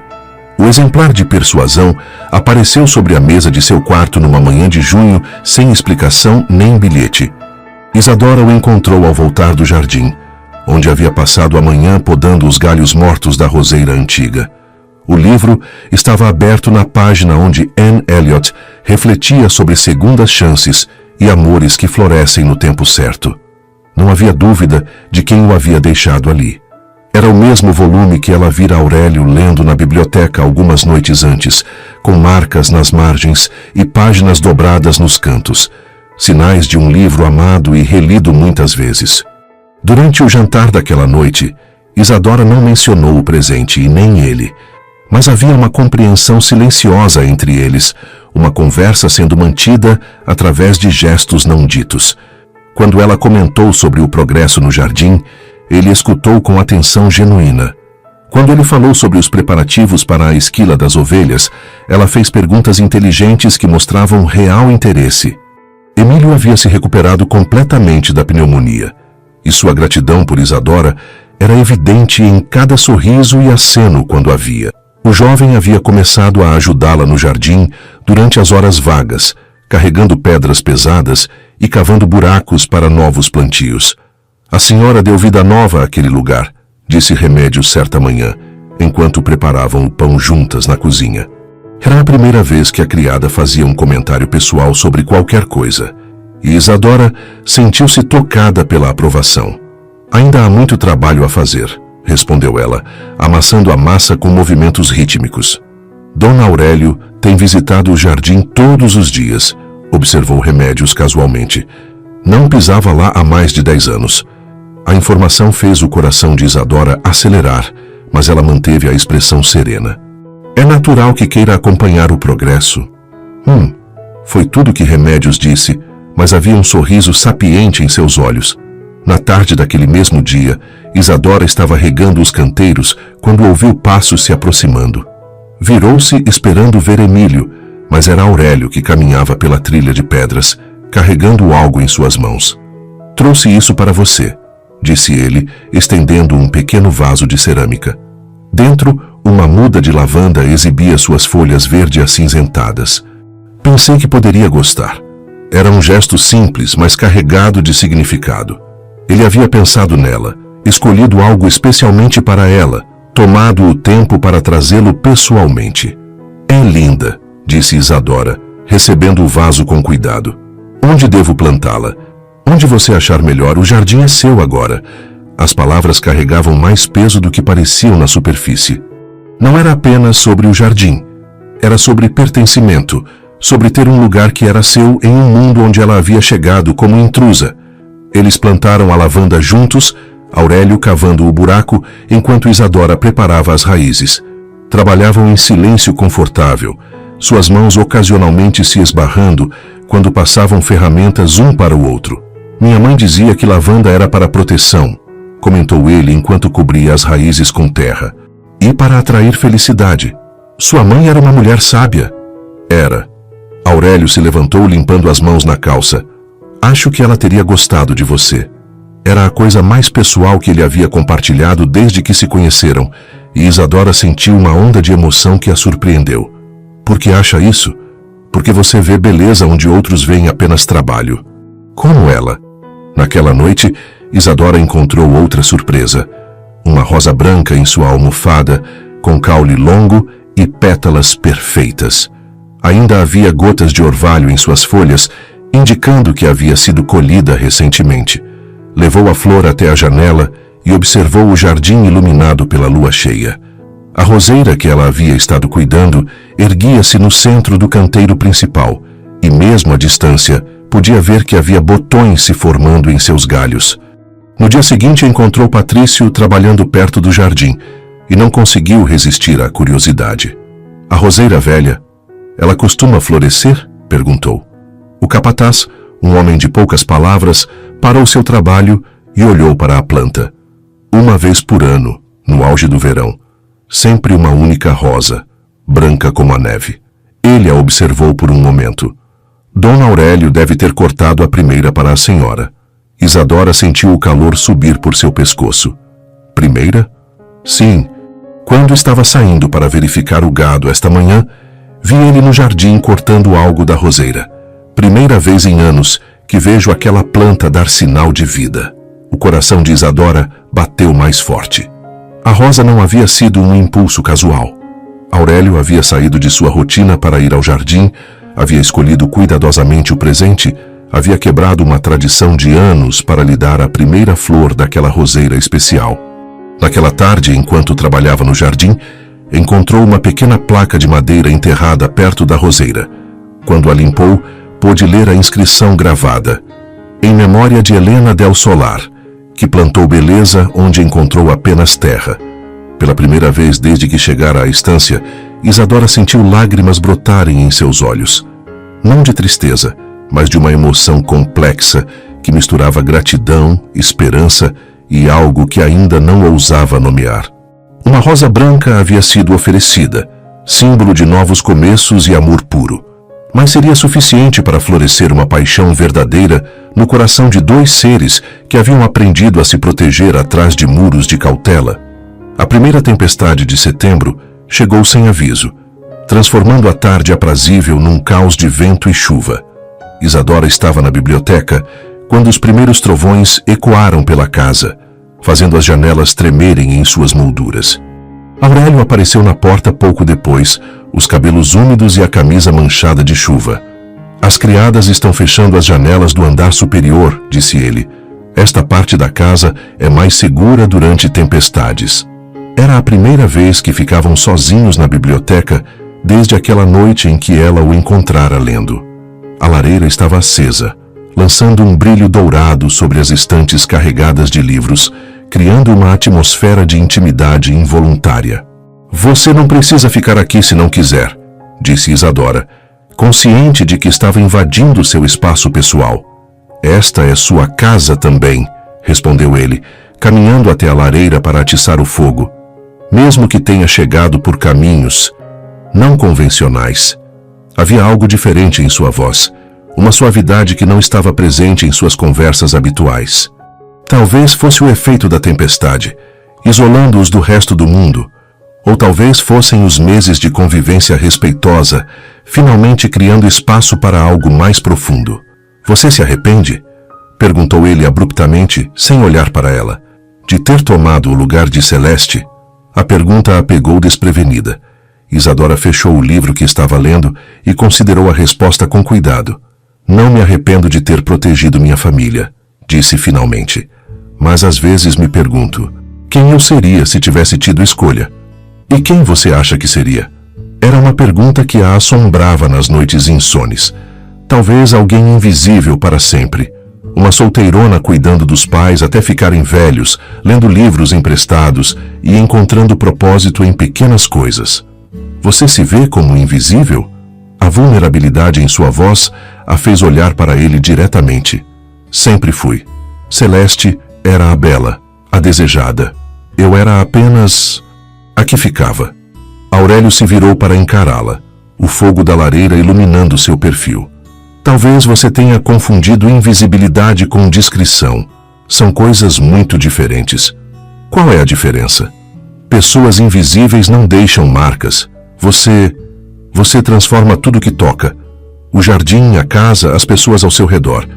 O exemplar de persuasão apareceu sobre a mesa de seu quarto numa manhã de junho, sem explicação nem bilhete. Isadora o encontrou ao voltar do jardim, onde havia passado a manhã podando os galhos mortos da roseira antiga. O livro estava aberto na página onde Anne Elliot refletia sobre segundas chances e amores que florescem no tempo certo. Não havia dúvida de quem o havia deixado ali. Era o mesmo volume que ela vira Aurélio lendo na biblioteca algumas noites antes, com marcas nas margens e páginas dobradas nos cantos, sinais de um livro amado e relido muitas vezes. Durante o jantar daquela noite, Isadora não mencionou o presente e nem ele, mas havia uma compreensão silenciosa entre eles, uma conversa sendo mantida através de gestos não ditos. Quando ela comentou sobre o progresso no jardim, ele escutou com atenção genuína. Quando ele falou sobre os preparativos para a esquila das ovelhas, ela fez perguntas inteligentes que mostravam real interesse. Emílio havia se recuperado completamente da pneumonia, e sua gratidão por Isadora era evidente em cada sorriso e aceno quando a via. O jovem havia começado a ajudá-la no jardim durante as horas vagas, carregando pedras pesadas e cavando buracos para novos plantios. A senhora deu vida nova àquele lugar, disse Remédio certa manhã, enquanto preparavam o pão juntas na cozinha. Era a primeira vez que a criada fazia um comentário pessoal sobre qualquer coisa, e Isadora sentiu-se tocada pela aprovação. Ainda há muito trabalho a fazer, respondeu ela, amassando a massa com movimentos rítmicos. Dona Aurélio tem visitado o jardim todos os dias, observou Remédios casualmente. Não pisava lá há mais de 10 anos. A informação fez o coração de Isadora acelerar, mas ela manteve a expressão serena. É natural que queira acompanhar o progresso. Foi tudo que Remédios disse, mas havia um sorriso sapiente em seus olhos. Na tarde daquele mesmo dia, Isadora estava regando os canteiros quando ouviu passos se aproximando. Virou-se esperando ver Emílio, mas era Aurélio que caminhava pela trilha de pedras, carregando algo em suas mãos. Trouxe isso para você, disse ele, estendendo um pequeno vaso de cerâmica. Dentro, uma muda de lavanda exibia suas folhas verde-acinzentadas. Pensei que poderia gostar. Era um gesto simples, mas carregado de significado. Ele havia pensado nela, escolhido algo especialmente para ela, tomado o tempo para trazê-lo pessoalmente. É linda, disse Isadora, recebendo o vaso com cuidado. Onde devo plantá-la? Onde você achar melhor, o jardim é seu agora. As palavras carregavam mais peso do que pareciam na superfície. Não era apenas sobre o jardim. Era sobre pertencimento, sobre ter um lugar que era seu em um mundo onde ela havia chegado como intrusa. Eles plantaram a lavanda juntos, Aurélio cavando o buraco, enquanto Isadora preparava as raízes. Trabalhavam em silêncio confortável, suas mãos ocasionalmente se esbarrando quando passavam ferramentas um para o outro. Minha mãe dizia que lavanda era para proteção, comentou ele enquanto cobria as raízes com terra. E para atrair felicidade. Sua mãe era uma mulher sábia. Era. Aurélio se levantou limpando as mãos na calça. Acho que ela teria gostado de você. Era a coisa mais pessoal que ele havia compartilhado desde que se conheceram, e Isadora sentiu uma onda de emoção que a surpreendeu. Por que acha isso? Porque você vê beleza onde outros veem apenas trabalho. Como ela. Naquela noite, Isadora encontrou outra surpresa. Uma rosa branca em sua almofada, com caule longo e pétalas perfeitas. Ainda havia gotas de orvalho em suas folhas, indicando que havia sido colhida recentemente. Levou a flor até a janela e observou o jardim iluminado pela lua cheia. A roseira que ela havia estado cuidando erguia-se no centro do canteiro principal, e mesmo à distância, podia ver que havia botões se formando em seus galhos. No dia seguinte encontrou Patrício trabalhando perto do jardim, e não conseguiu resistir à curiosidade. A roseira velha, ela costuma florescer? Perguntou. O capataz, um homem de poucas palavras, parou seu trabalho e olhou para a planta. Uma vez por ano, no auge do verão, sempre uma única rosa, branca como a neve. Ele a observou por um momento. Dom Aurélio deve ter cortado a primeira para a senhora. Isadora sentiu o calor subir por seu pescoço. Primeira? Sim. Quando estava saindo para verificar o gado esta manhã, vi ele no jardim cortando algo da roseira. Primeira vez em anos que vejo aquela planta dar sinal de vida. O coração de Isadora bateu mais forte. A rosa não havia sido um impulso casual. Aurélio havia saído de sua rotina para ir ao jardim, havia escolhido cuidadosamente o presente, havia quebrado uma tradição de anos para lhe dar a primeira flor daquela roseira especial. Naquela tarde, enquanto trabalhava no jardim, encontrou uma pequena placa de madeira enterrada perto da roseira. Quando a limpou, pôde ler a inscrição gravada: em memória de Helena del Solar, que plantou beleza onde encontrou apenas terra. Pela primeira vez desde que chegara à estância, Isadora sentiu lágrimas brotarem em seus olhos. Não de tristeza, mas de uma emoção complexa que misturava gratidão, esperança e algo que ainda não ousava nomear. Uma rosa branca havia sido oferecida, símbolo de novos começos e amor puro. Mas seria suficiente para florescer uma paixão verdadeira no coração de dois seres que haviam aprendido a se proteger atrás de muros de cautela. A primeira tempestade de setembro chegou sem aviso, transformando a tarde aprazível num caos de vento e chuva. Isadora estava na biblioteca quando os primeiros trovões ecoaram pela casa, fazendo as janelas tremerem em suas molduras. Aurélio apareceu na porta pouco depois, os cabelos úmidos e a camisa manchada de chuva. As criadas estão fechando as janelas do andar superior, disse ele. Esta parte da casa é mais segura durante tempestades. Era a primeira vez que ficavam sozinhos na biblioteca desde aquela noite em que ela o encontrara lendo. A lareira estava acesa, lançando um brilho dourado sobre as estantes carregadas de livros, criando uma atmosfera de intimidade involuntária. Você não precisa ficar aqui se não quiser, disse Isadora, consciente de que estava invadindo seu espaço pessoal. Esta é sua casa também, respondeu ele, caminhando até a lareira para atiçar o fogo. Mesmo que tenha chegado por caminhos não convencionais. Havia algo diferente em sua voz, uma suavidade que não estava presente em suas conversas habituais. Talvez fosse o efeito da tempestade, isolando-os do resto do mundo, ou talvez fossem os meses de convivência respeitosa, finalmente criando espaço para algo mais profundo. Você se arrepende? Perguntou ele abruptamente, sem olhar para ela. De ter tomado o lugar de Celeste? A pergunta a pegou desprevenida. Isadora fechou o livro que estava lendo e considerou a resposta com cuidado. Não me arrependo de ter protegido minha família, disse finalmente. Mas às vezes me pergunto, quem eu seria se tivesse tido escolha? E quem você acha que seria? Era uma pergunta que a assombrava nas noites insones. Talvez alguém invisível para sempre, Uma solteirona cuidando dos pais até ficarem velhos, lendo livros emprestados e encontrando propósito em pequenas coisas. Você se vê como invisível? A vulnerabilidade em sua voz a fez olhar para ele diretamente. Sempre fui. Celeste era a bela, a desejada. Eu era apenas a que ficava. Aurélio se virou para encará-la, o fogo da lareira iluminando seu perfil. Talvez você tenha confundido invisibilidade com discrição. São coisas muito diferentes. Qual é a diferença? Pessoas invisíveis não deixam marcas. Você transforma tudo que toca. O jardim, a casa, as pessoas ao seu redor.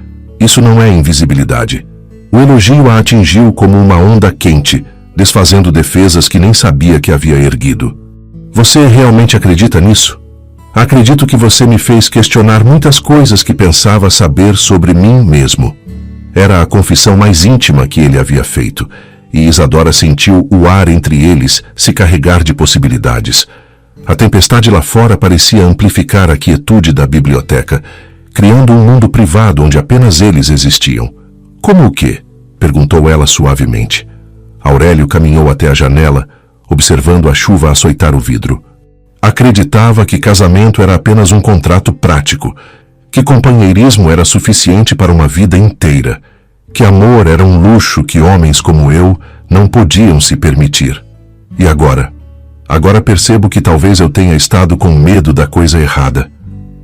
Isso não é invisibilidade. O elogio a atingiu como uma onda quente, desfazendo defesas que nem sabia que havia erguido. Você realmente acredita nisso? Acredito que você me fez questionar muitas coisas que pensava saber sobre mim mesmo. Era a confissão mais íntima que ele havia feito, e Isadora sentiu o ar entre eles se carregar de possibilidades. A tempestade lá fora parecia amplificar a quietude da biblioteca, criando um mundo privado onde apenas eles existiam. Como o quê? Perguntou ela suavemente. Aurélio caminhou até a janela, observando a chuva açoitar o vidro. Acreditava que casamento era apenas um contrato prático, que companheirismo era suficiente para uma vida inteira, que amor era um luxo que homens como eu não podiam se permitir. E agora? Agora percebo que talvez eu tenha estado com medo da coisa errada.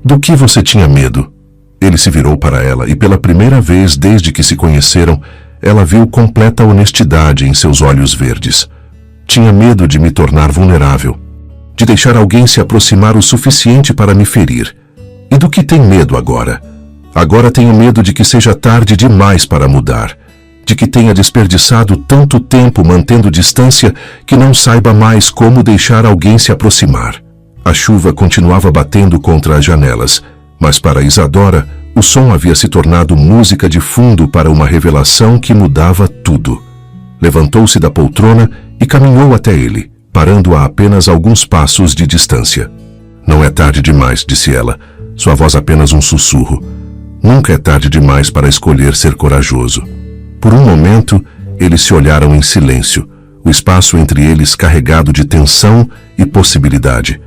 Do que você tinha medo? Ele se virou para ela e pela primeira vez desde que se conheceram, ela viu completa honestidade em seus olhos verdes. Tinha medo de me tornar vulnerável, de deixar alguém se aproximar o suficiente para me ferir. E do que tem medo agora? Agora tenho medo de que seja tarde demais para mudar, de que tenha desperdiçado tanto tempo mantendo distância que não saiba mais como deixar alguém se aproximar. A chuva continuava batendo contra as janelas, mas para Isadora, o som havia se tornado música de fundo para uma revelação que mudava tudo. Levantou-se da poltrona e caminhou até ele, parando a apenas alguns passos de distância. Não é tarde demais, disse ela, sua voz apenas um sussurro. Nunca é tarde demais para escolher ser corajoso. Por um momento, eles se olharam em silêncio, o espaço entre eles carregado de tensão e possibilidade.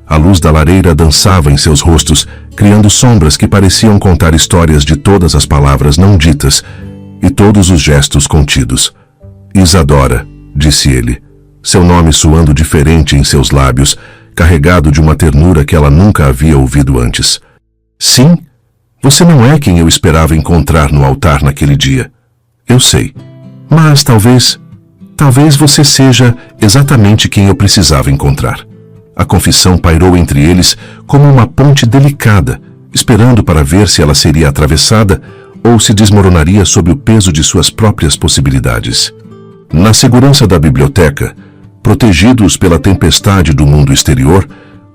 A luz da lareira dançava em seus rostos, criando sombras que pareciam contar histórias de todas as palavras não ditas e todos os gestos contidos. Isadora, disse ele, seu nome soando diferente em seus lábios, carregado de uma ternura que ela nunca havia ouvido antes. Sim, você não é quem eu esperava encontrar no altar naquele dia. Eu sei, mas talvez você seja exatamente quem eu precisava encontrar. A confissão pairou entre eles como uma ponte delicada, esperando para ver se ela seria atravessada ou se desmoronaria sob o peso de suas próprias possibilidades. Na segurança da biblioteca, protegidos pela tempestade do mundo exterior,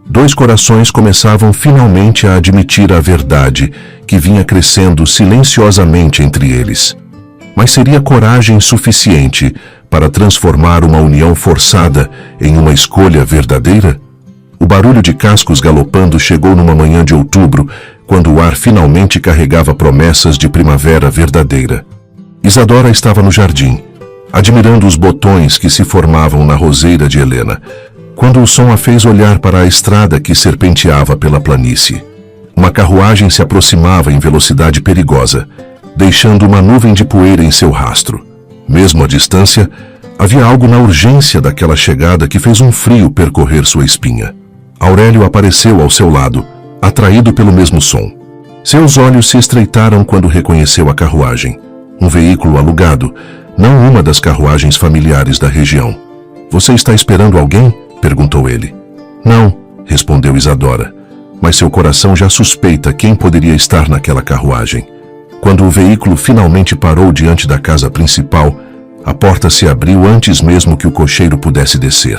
dois corações começavam finalmente a admitir a verdade que vinha crescendo silenciosamente entre eles. Mas seria coragem suficiente para transformar uma união forçada em uma escolha verdadeira? O barulho de cascos galopando chegou numa manhã de outubro, quando o ar finalmente carregava promessas de primavera verdadeira. Isadora estava no jardim, admirando os botões que se formavam na roseira de Helena, quando o som a fez olhar para a estrada que serpenteava pela planície. Uma carruagem se aproximava em velocidade perigosa, deixando uma nuvem de poeira em seu rastro. Mesmo à distância, havia algo na urgência daquela chegada que fez um frio percorrer sua espinha. Aurélio apareceu ao seu lado, atraído pelo mesmo som. Seus olhos se estreitaram quando reconheceu a carruagem. Um veículo alugado, não uma das carruagens familiares da região. Você está esperando alguém? Perguntou ele. Não, respondeu Isadora, mas seu coração já suspeita quem poderia estar naquela carruagem. Quando o veículo finalmente parou diante da casa principal, a porta se abriu antes mesmo que o cocheiro pudesse descer.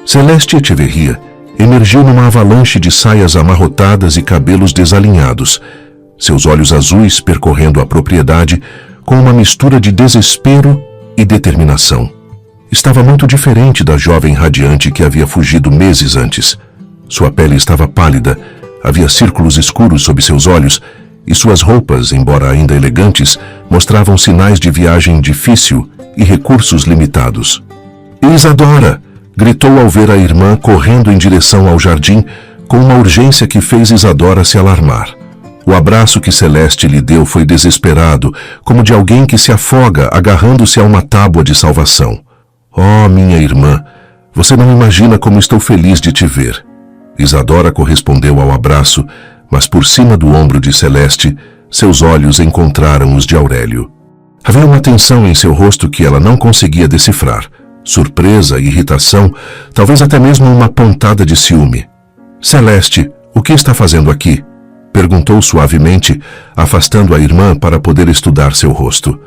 Celeste Echeverria emergiu numa avalanche de saias amarrotadas e cabelos desalinhados, seus olhos azuis percorrendo a propriedade com uma mistura de desespero e determinação. Estava muito diferente da jovem radiante que havia fugido meses antes. Sua pele estava pálida, havia círculos escuros sob seus olhos e suas roupas, embora ainda elegantes, mostravam sinais de viagem difícil e recursos limitados. Isadora! Gritou ao ver a irmã correndo em direção ao jardim, com uma urgência que fez Isadora se alarmar. O abraço que Celeste lhe deu foi desesperado, como de alguém que se afoga agarrando-se a uma tábua de salvação. Oh, minha irmã, você não imagina como estou feliz de te ver. Isadora correspondeu ao abraço, mas por cima do ombro de Celeste, seus olhos encontraram os de Aurélio. Havia uma tensão em seu rosto que ela não conseguia decifrar. Surpresa, irritação, talvez até mesmo uma pontada de ciúme. Celeste, o que está fazendo aqui? Perguntou suavemente, afastando a irmã para poder estudar seu rosto.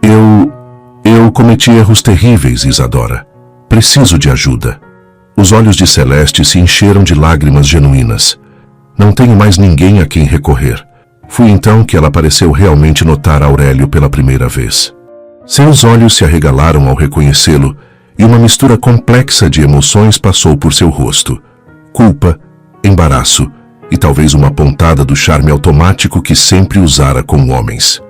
Eu cometi erros terríveis, Isadora. Preciso de ajuda. Os olhos de Celeste se encheram de lágrimas genuínas. Não tenho mais ninguém a quem recorrer. Foi então que ela pareceu realmente notar Aurélio pela primeira vez. Seus olhos se arregalaram ao reconhecê-lo, e uma mistura complexa de emoções passou por seu rosto. Culpa, embaraço e talvez uma pontada do charme automático que sempre usara com homens.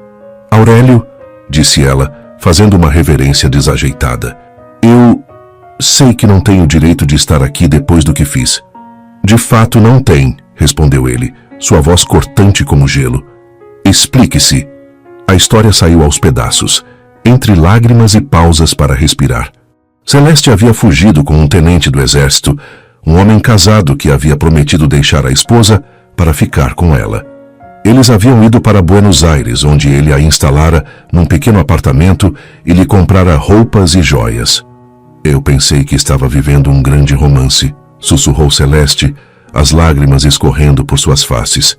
Aurélio, disse ela, fazendo uma reverência desajeitada. Eu sei que não tenho o direito de estar aqui depois do que fiz. De fato não tem, respondeu ele, sua voz cortante como gelo. Explique-se. A história saiu aos pedaços, entre lágrimas e pausas para respirar. Celeste havia fugido com um tenente do exército, um homem casado que havia prometido deixar a esposa para ficar com ela. Eles haviam ido para Buenos Aires, onde ele a instalara num pequeno apartamento e lhe comprara roupas e joias. Eu pensei que estava vivendo um grande romance, sussurrou Celeste, as lágrimas escorrendo por suas faces.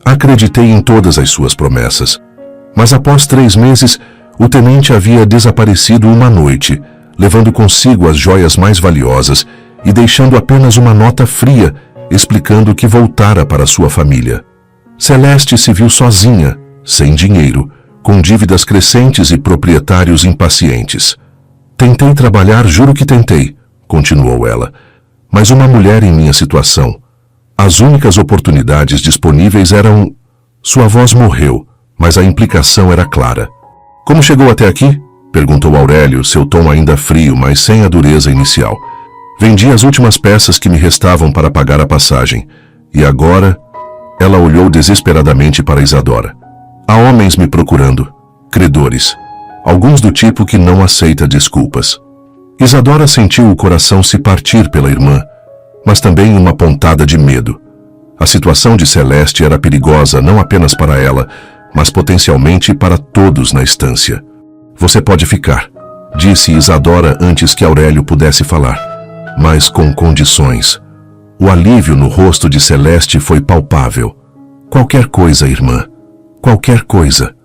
Acreditei em todas as suas promessas. Mas após 3 meses, o tenente havia desaparecido uma noite, levando consigo as joias mais valiosas e deixando apenas uma nota fria, explicando que voltara para sua família. Celeste se viu sozinha, sem dinheiro, com dívidas crescentes e proprietários impacientes. Tentei trabalhar, juro que tentei, continuou ela, mas uma mulher em minha situação. As únicas oportunidades disponíveis eram... Sua voz morreu, mas a implicação era clara. Como chegou até aqui? Perguntou Aurélio, seu tom ainda frio, mas sem a dureza inicial. Vendi as últimas peças que me restavam para pagar a passagem. E agora... Ela olhou desesperadamente para Isadora. Há homens me procurando. Credores. Alguns do tipo que não aceita desculpas. Isadora sentiu o coração se partir pela irmã, mas também uma pontada de medo. A situação de Celeste era perigosa não apenas para ela, mas potencialmente para todos na estância. Você pode ficar, disse Isadora antes que Aurélio pudesse falar, mas com condições. O alívio no rosto de Celeste foi palpável. Qualquer coisa, irmã. Qualquer coisa.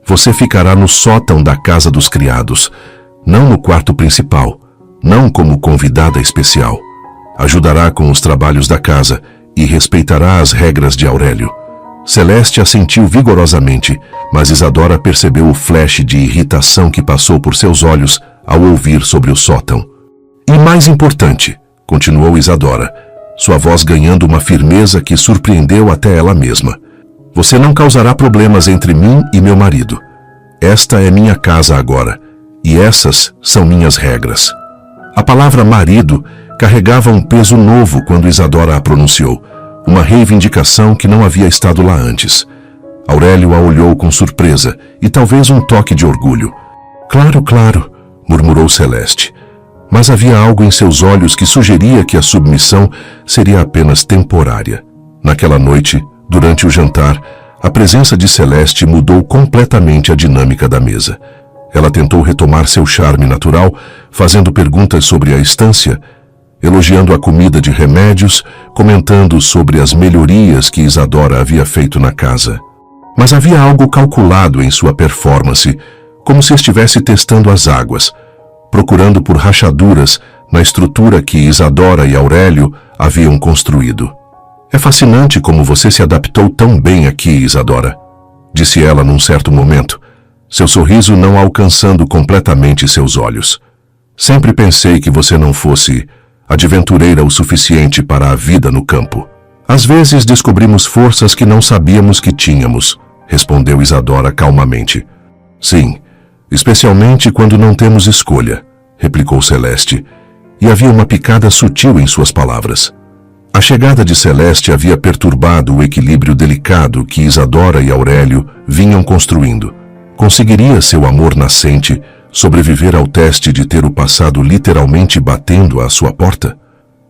Você ficará no sótão da casa dos criados, não no quarto principal, não como convidada especial. Ajudará com os trabalhos da casa e respeitará as regras de Aurélio. Celeste assentiu vigorosamente, mas Isadora percebeu o flash de irritação que passou por seus olhos ao ouvir sobre o sótão. E mais importante, continuou Isadora, sua voz ganhando uma firmeza que surpreendeu até ela mesma. Você não causará problemas entre mim e meu marido. Esta é minha casa agora, e essas são minhas regras. A palavra marido carregava um peso novo quando Isadora a pronunciou, uma reivindicação que não havia estado lá antes. Aurélio a olhou com surpresa e talvez um toque de orgulho. Claro, claro, murmurou Celeste. Mas havia algo em seus olhos que sugeria que a submissão seria apenas temporária. Naquela noite, durante o jantar, a presença de Celeste mudou completamente a dinâmica da mesa. Ela tentou retomar seu charme natural, fazendo perguntas sobre a estância, elogiando a comida de remédios, comentando sobre as melhorias que Isadora havia feito na casa. Mas havia algo calculado em sua performance, como se estivesse testando as águas, procurando por rachaduras na estrutura que Isadora e Aurélio haviam construído. É fascinante como você se adaptou tão bem aqui, Isadora, disse ela num certo momento, seu sorriso não alcançando completamente seus olhos. Sempre pensei que você não fosse aventureira o suficiente para a vida no campo. Às vezes descobrimos forças que não sabíamos que tínhamos, respondeu Isadora calmamente. Sim, especialmente quando não temos escolha, replicou Celeste, e havia uma picada sutil em suas palavras. A chegada de Celeste havia perturbado o equilíbrio delicado que Isadora e Aurélio vinham construindo. Conseguiria seu amor nascente sobreviver ao teste de ter o passado literalmente batendo à sua porta?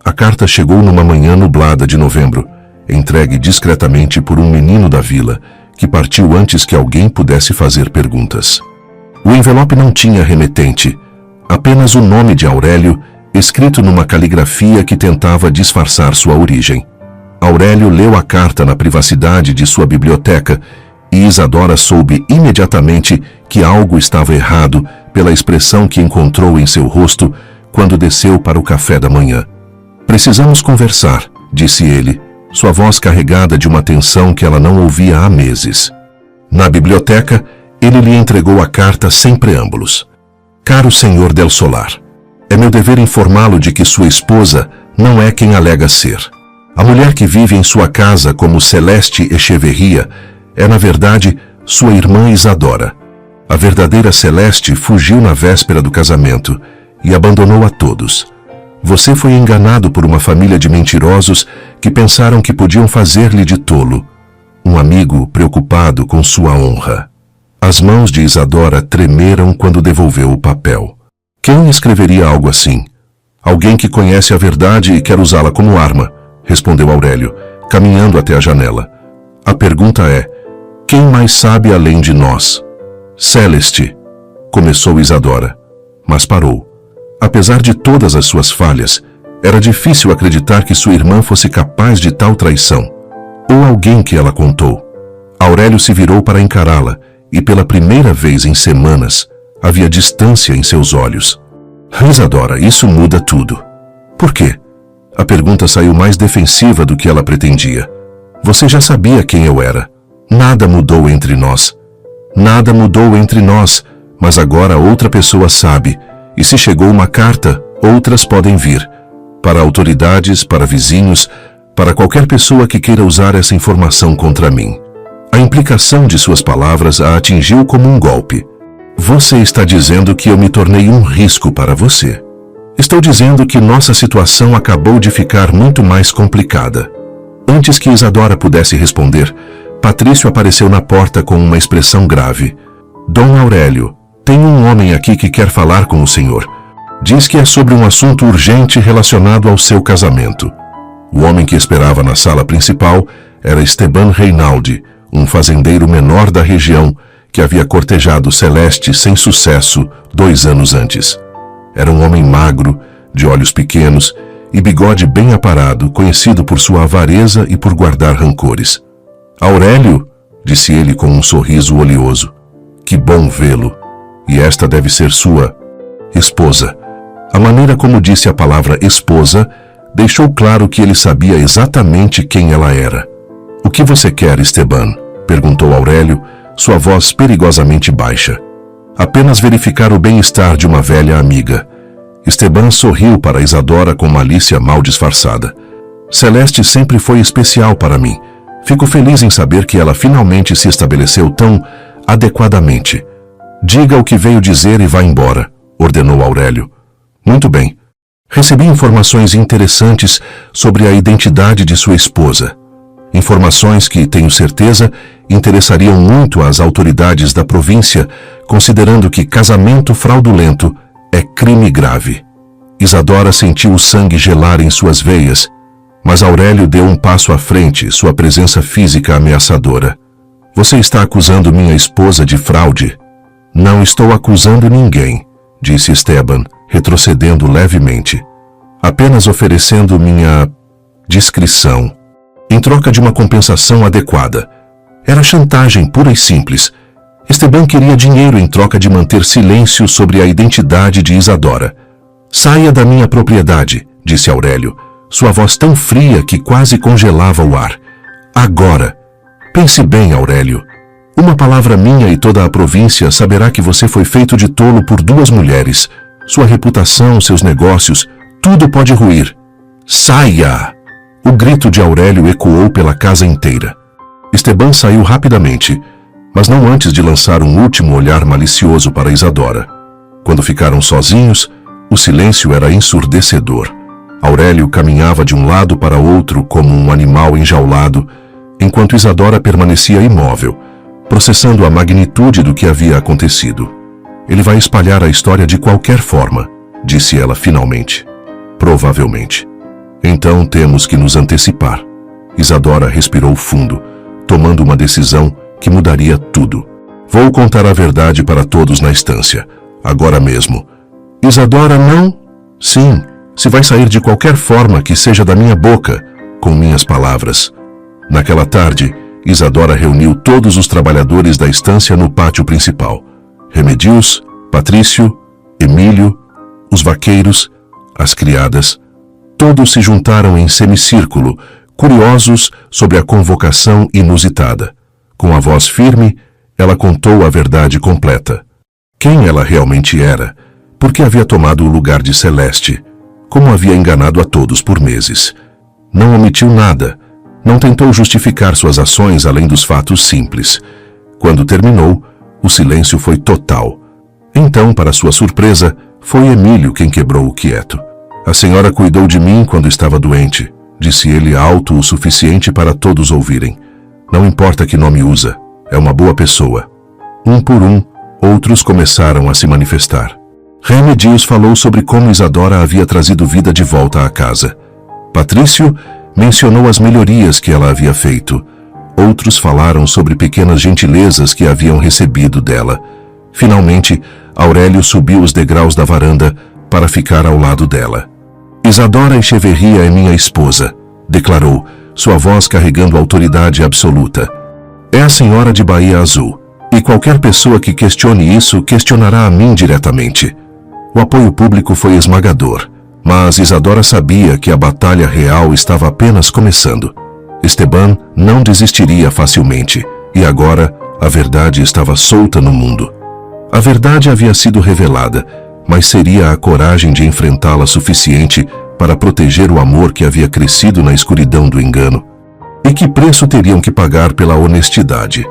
A carta chegou numa manhã nublada de novembro, entregue discretamente por um menino da vila, que partiu antes que alguém pudesse fazer perguntas. O envelope não tinha remetente, apenas o nome de Aurélio, escrito numa caligrafia que tentava disfarçar sua origem. Aurélio leu a carta na privacidade de sua biblioteca e Isadora soube imediatamente que algo estava errado pela expressão que encontrou em seu rosto quando desceu para o café da manhã. Precisamos conversar, disse ele, sua voz carregada de uma tensão que ela não ouvia há meses. Na biblioteca, ele lhe entregou a carta sem preâmbulos. Caro senhor Del Solar, é meu dever informá-lo de que sua esposa não é quem alega ser. A mulher que vive em sua casa como Celeste Echeverria é, na verdade, sua irmã Isadora. A verdadeira Celeste fugiu na véspera do casamento e abandonou a todos. Você foi enganado por uma família de mentirosos que pensaram que podiam fazer-lhe de tolo. Um amigo preocupado com sua honra. As mãos de Isadora tremeram quando devolveu o papel. Quem escreveria algo assim? Alguém que conhece a verdade e quer usá-la como arma, respondeu Aurélio, caminhando até a janela. A pergunta é, quem mais sabe além de nós? Celeste, começou Isadora, mas parou. Apesar de todas as suas falhas, era difícil acreditar que sua irmã fosse capaz de tal traição. Ou alguém que ela contou. Aurélio se virou para encará-la, e pela primeira vez em semanas, havia distância em seus olhos. Isadora, isso muda tudo. Por quê? A pergunta saiu mais defensiva do que ela pretendia. Você já sabia quem eu era. Nada mudou entre nós. Nada mudou entre nós, mas agora outra pessoa sabe, e se chegou uma carta, outras podem vir. Para autoridades, para vizinhos, para qualquer pessoa que queira usar essa informação contra mim. A implicação de suas palavras a atingiu como um golpe. Você está dizendo que eu me tornei um risco para você. Estou dizendo que nossa situação acabou de ficar muito mais complicada. Antes que Isadora pudesse responder, Patrício apareceu na porta com uma expressão grave. Dom Aurélio, tem um homem aqui que quer falar com o senhor. Diz que é sobre um assunto urgente relacionado ao seu casamento. O homem que esperava na sala principal era Esteban Reinaldi, um fazendeiro menor da região, que havia cortejado Celeste sem sucesso 2 anos antes. Era um homem magro, de olhos pequenos e bigode bem aparado, conhecido por sua avareza e por guardar rancores. Aurélio, disse ele com um sorriso oleoso, que bom vê-lo. E esta deve ser sua esposa. A maneira como disse a palavra esposa deixou claro que ele sabia exatamente quem ela era. O que você quer, Esteban? Perguntou Aurélio, sua voz perigosamente baixa. Apenas verificar o bem-estar de uma velha amiga. Esteban sorriu para Isadora com malícia mal disfarçada. Celeste sempre foi especial para mim. Fico feliz em saber que ela finalmente se estabeleceu tão adequadamente. Diga o que veio dizer e vá embora, ordenou Aurélio. Muito bem. Recebi informações interessantes sobre a identidade de sua esposa. Informações que, tenho certeza, interessariam muito às autoridades da província, considerando que casamento fraudulento é crime grave. Isadora sentiu o sangue gelar em suas veias, mas Aurélio deu um passo à frente, sua presença física ameaçadora. Você está acusando minha esposa de fraude? Não estou acusando ninguém, disse Esteban, retrocedendo levemente. Apenas oferecendo minha discrição, em troca de uma compensação adequada. Era chantagem pura e simples. Esteban queria dinheiro em troca de manter silêncio sobre a identidade de Isadora. Saia da minha propriedade, disse Aurélio, sua voz tão fria que quase congelava o ar. Agora. Pense bem, Aurélio. Uma palavra minha e toda a província saberá que você foi feito de tolo por 2 mulheres. Sua reputação, seus negócios, tudo pode ruir. Saia! O grito de Aurélio ecoou pela casa inteira. Esteban saiu rapidamente. mas não antes de lançar um último olhar malicioso para Isadora. Quando ficaram sozinhos, o silêncio era ensurdecedor. Aurélio caminhava de um lado para outro como um animal enjaulado, enquanto Isadora permanecia imóvel, processando a magnitude do que havia acontecido. Ele vai espalhar a história de qualquer forma, disse ela finalmente. Provavelmente. Então temos que nos antecipar. Isadora respirou fundo, tomando uma decisão que mudaria tudo. Vou contar a verdade para todos na estância, agora mesmo. Isadora, não? Sim, se vai sair de qualquer forma que seja da minha boca, com minhas palavras. Naquela tarde, Isadora reuniu todos os trabalhadores da estância no pátio principal. Remedios, Patrício, Emílio, os vaqueiros, as criadas. Todos se juntaram em semicírculo, curiosos sobre a convocação inusitada. Com a voz firme, ela contou a verdade completa. Quem ela realmente era, por que havia tomado o lugar de Celeste, como havia enganado a todos por meses. Não omitiu nada, não tentou justificar suas ações além dos fatos simples. Quando terminou, o silêncio foi total. Então, para sua surpresa, foi Emílio quem quebrou o quieto. A senhora cuidou de mim quando estava doente, disse ele alto o suficiente para todos ouvirem. Não importa que nome usa, é uma boa pessoa. Um por um, outros começaram a se manifestar. Remedios falou sobre como Isadora havia trazido vida de volta à casa. Patrício mencionou as melhorias que ela havia feito. Outros falaram sobre pequenas gentilezas que haviam recebido dela. Finalmente, Aurélio subiu os degraus da varanda para ficar ao lado dela. Isadora Echeverria é minha esposa, declarou, sua voz carregando autoridade absoluta. É a senhora de Bahia Azul, e qualquer pessoa que questione isso questionará a mim diretamente. O apoio público foi esmagador, mas Isadora sabia que a batalha real estava apenas começando. Esteban não desistiria facilmente, e agora a verdade estava solta no mundo. A verdade havia sido revelada, mas seria a coragem de enfrentá-la suficiente para proteger o amor que havia crescido na escuridão do engano? E que preço teriam que pagar pela honestidade?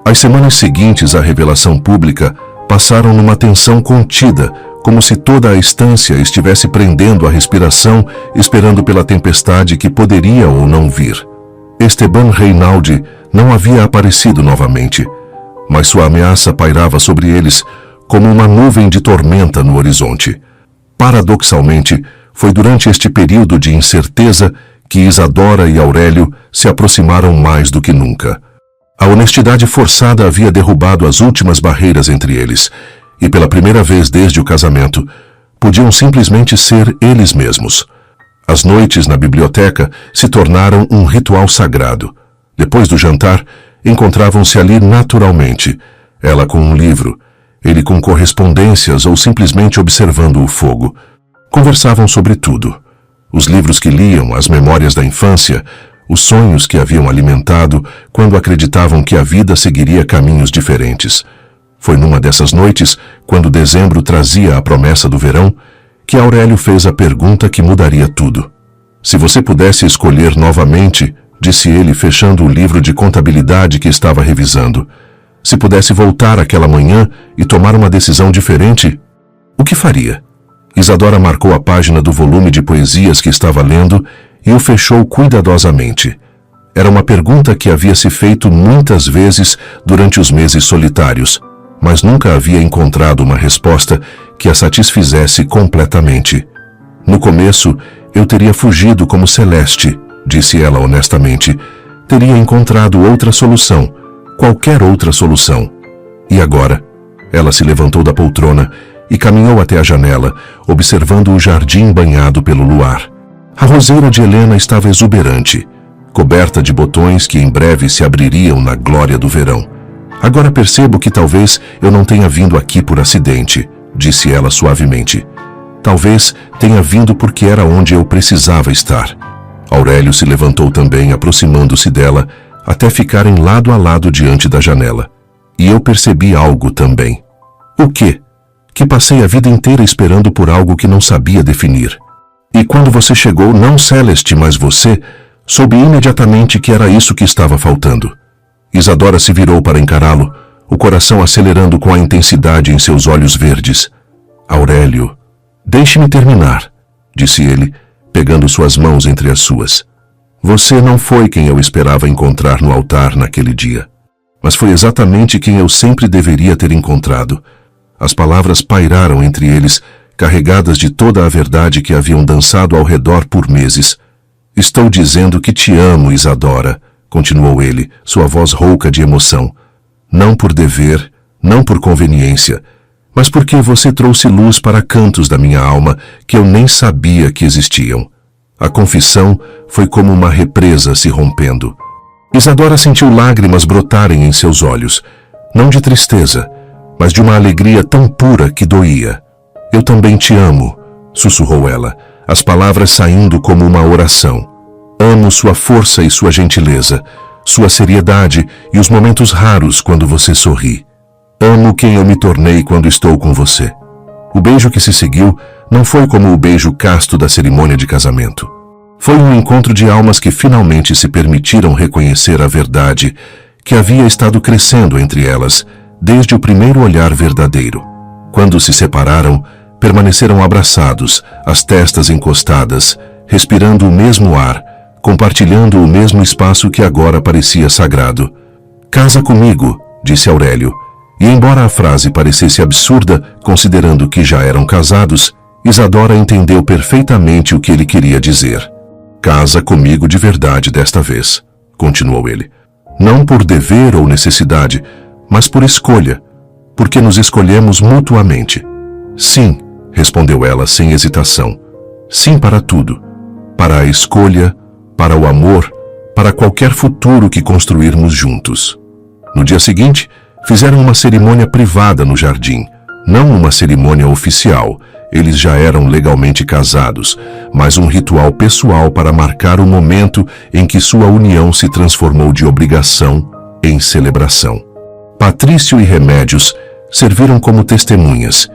As semanas seguintes à revelação pública passaram numa tensão contida, como se toda a estância estivesse prendendo a respiração, esperando pela tempestade que poderia ou não vir. Esteban Reinaldi não havia aparecido novamente, mas sua ameaça pairava sobre eles como uma nuvem de tormenta no horizonte. Paradoxalmente, foi durante este período de incerteza que Isadora e Aurélio se aproximaram mais do que nunca. A honestidade forçada havia derrubado as últimas barreiras entre eles, e pela primeira vez desde o casamento, podiam simplesmente ser eles mesmos. As noites na biblioteca se tornaram um ritual sagrado. Depois do jantar, encontravam-se ali naturalmente, ela com um livro, ele com correspondências ou simplesmente observando o fogo. Conversavam sobre tudo. Os livros que liam, as memórias da infância, os sonhos que haviam alimentado quando acreditavam que a vida seguiria caminhos diferentes. Foi numa dessas noites, quando dezembro trazia a promessa do verão, que Aurélio fez a pergunta que mudaria tudo. Se você pudesse escolher novamente, disse ele fechando o livro de contabilidade que estava revisando, se pudesse voltar àquela manhã e tomar uma decisão diferente, o que faria? Isadora marcou a página do volume de poesias que estava lendo e o fechou cuidadosamente. Era uma pergunta que havia se feito muitas vezes durante os meses solitários, mas nunca havia encontrado uma resposta que a satisfizesse completamente. No começo, eu teria fugido como Celeste, disse ela honestamente. Teria encontrado outra solução, qualquer outra solução. E agora? Ela se levantou da poltrona e caminhou até a janela, observando o jardim banhado pelo luar. A roseira de Helena estava exuberante, coberta de botões que em breve se abririam na glória do verão. Agora percebo que talvez eu não tenha vindo aqui por acidente, disse ela suavemente. Talvez tenha vindo porque era onde eu precisava estar. Aurélio se levantou também, aproximando-se dela, até ficarem lado a lado diante da janela. E eu percebi algo também. O quê? Que passei a vida inteira esperando por algo que não sabia definir. E quando você chegou, não Celeste, mas você, soube imediatamente que era isso que estava faltando. Isadora se virou para encará-lo, o coração acelerando com a intensidade em seus olhos verdes. Aurélio, deixe-me terminar, disse ele, pegando suas mãos entre as suas. Você não foi quem eu esperava encontrar no altar naquele dia, mas foi exatamente quem eu sempre deveria ter encontrado. As palavras pairaram entre eles, carregadas de toda a verdade que haviam dançado ao redor por meses. Estou dizendo que te amo, Isadora, continuou ele, sua voz rouca de emoção. Não por dever, não por conveniência, mas porque você trouxe luz para cantos da minha alma que eu nem sabia que existiam. A confissão foi como uma represa se rompendo. Isadora sentiu lágrimas brotarem em seus olhos, não de tristeza, mas de uma alegria tão pura que doía. Eu também te amo, sussurrou ela, as palavras saindo como uma oração. Amo sua força e sua gentileza, sua seriedade e os momentos raros quando você sorri. Amo quem eu me tornei quando estou com você. O beijo que se seguiu não foi como o beijo casto da cerimônia de casamento. Foi um encontro de almas que finalmente se permitiram reconhecer a verdade que havia estado crescendo entre elas desde o primeiro olhar verdadeiro. Quando se separaram, permaneceram abraçados, as testas encostadas, respirando o mesmo ar, compartilhando o mesmo espaço que agora parecia sagrado. Casa comigo, disse Aurélio, e embora a frase parecesse absurda, considerando que já eram casados, Isadora entendeu perfeitamente o que ele queria dizer. Casa comigo de verdade desta vez, continuou ele. Não por dever ou necessidade, mas por escolha, porque nos escolhemos mutuamente. Sim, respondeu ela sem hesitação. Sim para tudo. Para a escolha, para o amor, para qualquer futuro que construirmos juntos. No dia seguinte, fizeram uma cerimônia privada no jardim, não uma cerimônia oficial. Eles já eram legalmente casados, mas um ritual pessoal para marcar o momento em que sua união se transformou de obrigação em celebração. Patrício e Remédios serviram como testemunhas,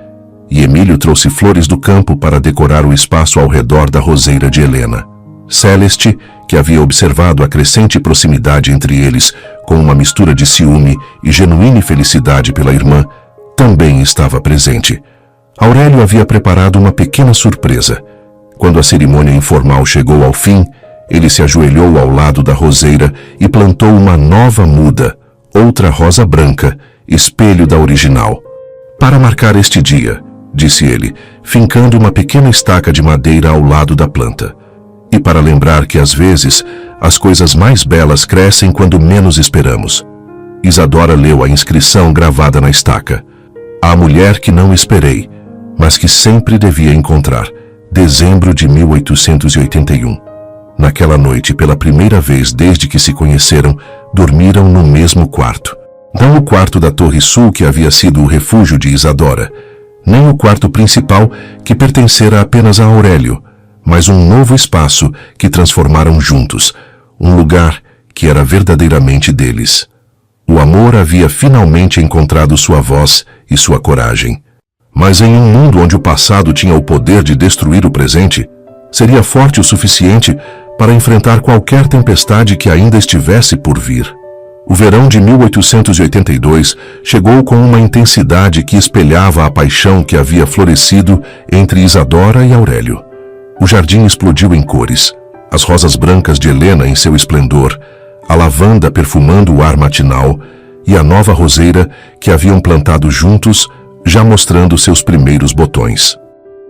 e Emílio trouxe flores do campo para decorar o espaço ao redor da roseira de Helena. Celeste, que havia observado a crescente proximidade entre eles com uma mistura de ciúme e genuína felicidade pela irmã, também estava presente. Aurélio havia preparado uma pequena surpresa. Quando a cerimônia informal chegou ao fim, ele se ajoelhou ao lado da roseira e plantou uma nova muda, outra rosa branca, espelho da original. Para marcar este dia, disse ele, fincando uma pequena estaca de madeira ao lado da planta. E para lembrar que às vezes as coisas mais belas crescem quando menos esperamos. Isadora leu a inscrição gravada na estaca. A mulher que não esperei, mas que sempre devia encontrar. Dezembro de 1881. Naquela noite, pela primeira vez desde que se conheceram, dormiram no mesmo quarto. Não o quarto da Torre Sul, que havia sido o refúgio de Isadora, nem o quarto principal, que pertencera apenas a Aurélio, mas um novo espaço que transformaram juntos, um lugar que era verdadeiramente deles. O amor havia finalmente encontrado sua voz e sua coragem. Mas em um mundo onde o passado tinha o poder de destruir o presente, seria forte o suficiente para enfrentar qualquer tempestade que ainda estivesse por vir. O verão de 1882 chegou com uma intensidade que espelhava a paixão que havia florescido entre Isadora e Aurélio. O jardim explodiu em cores, as rosas brancas de Helena em seu esplendor, a lavanda perfumando o ar matinal e a nova roseira que haviam plantado juntos, já mostrando seus primeiros botões.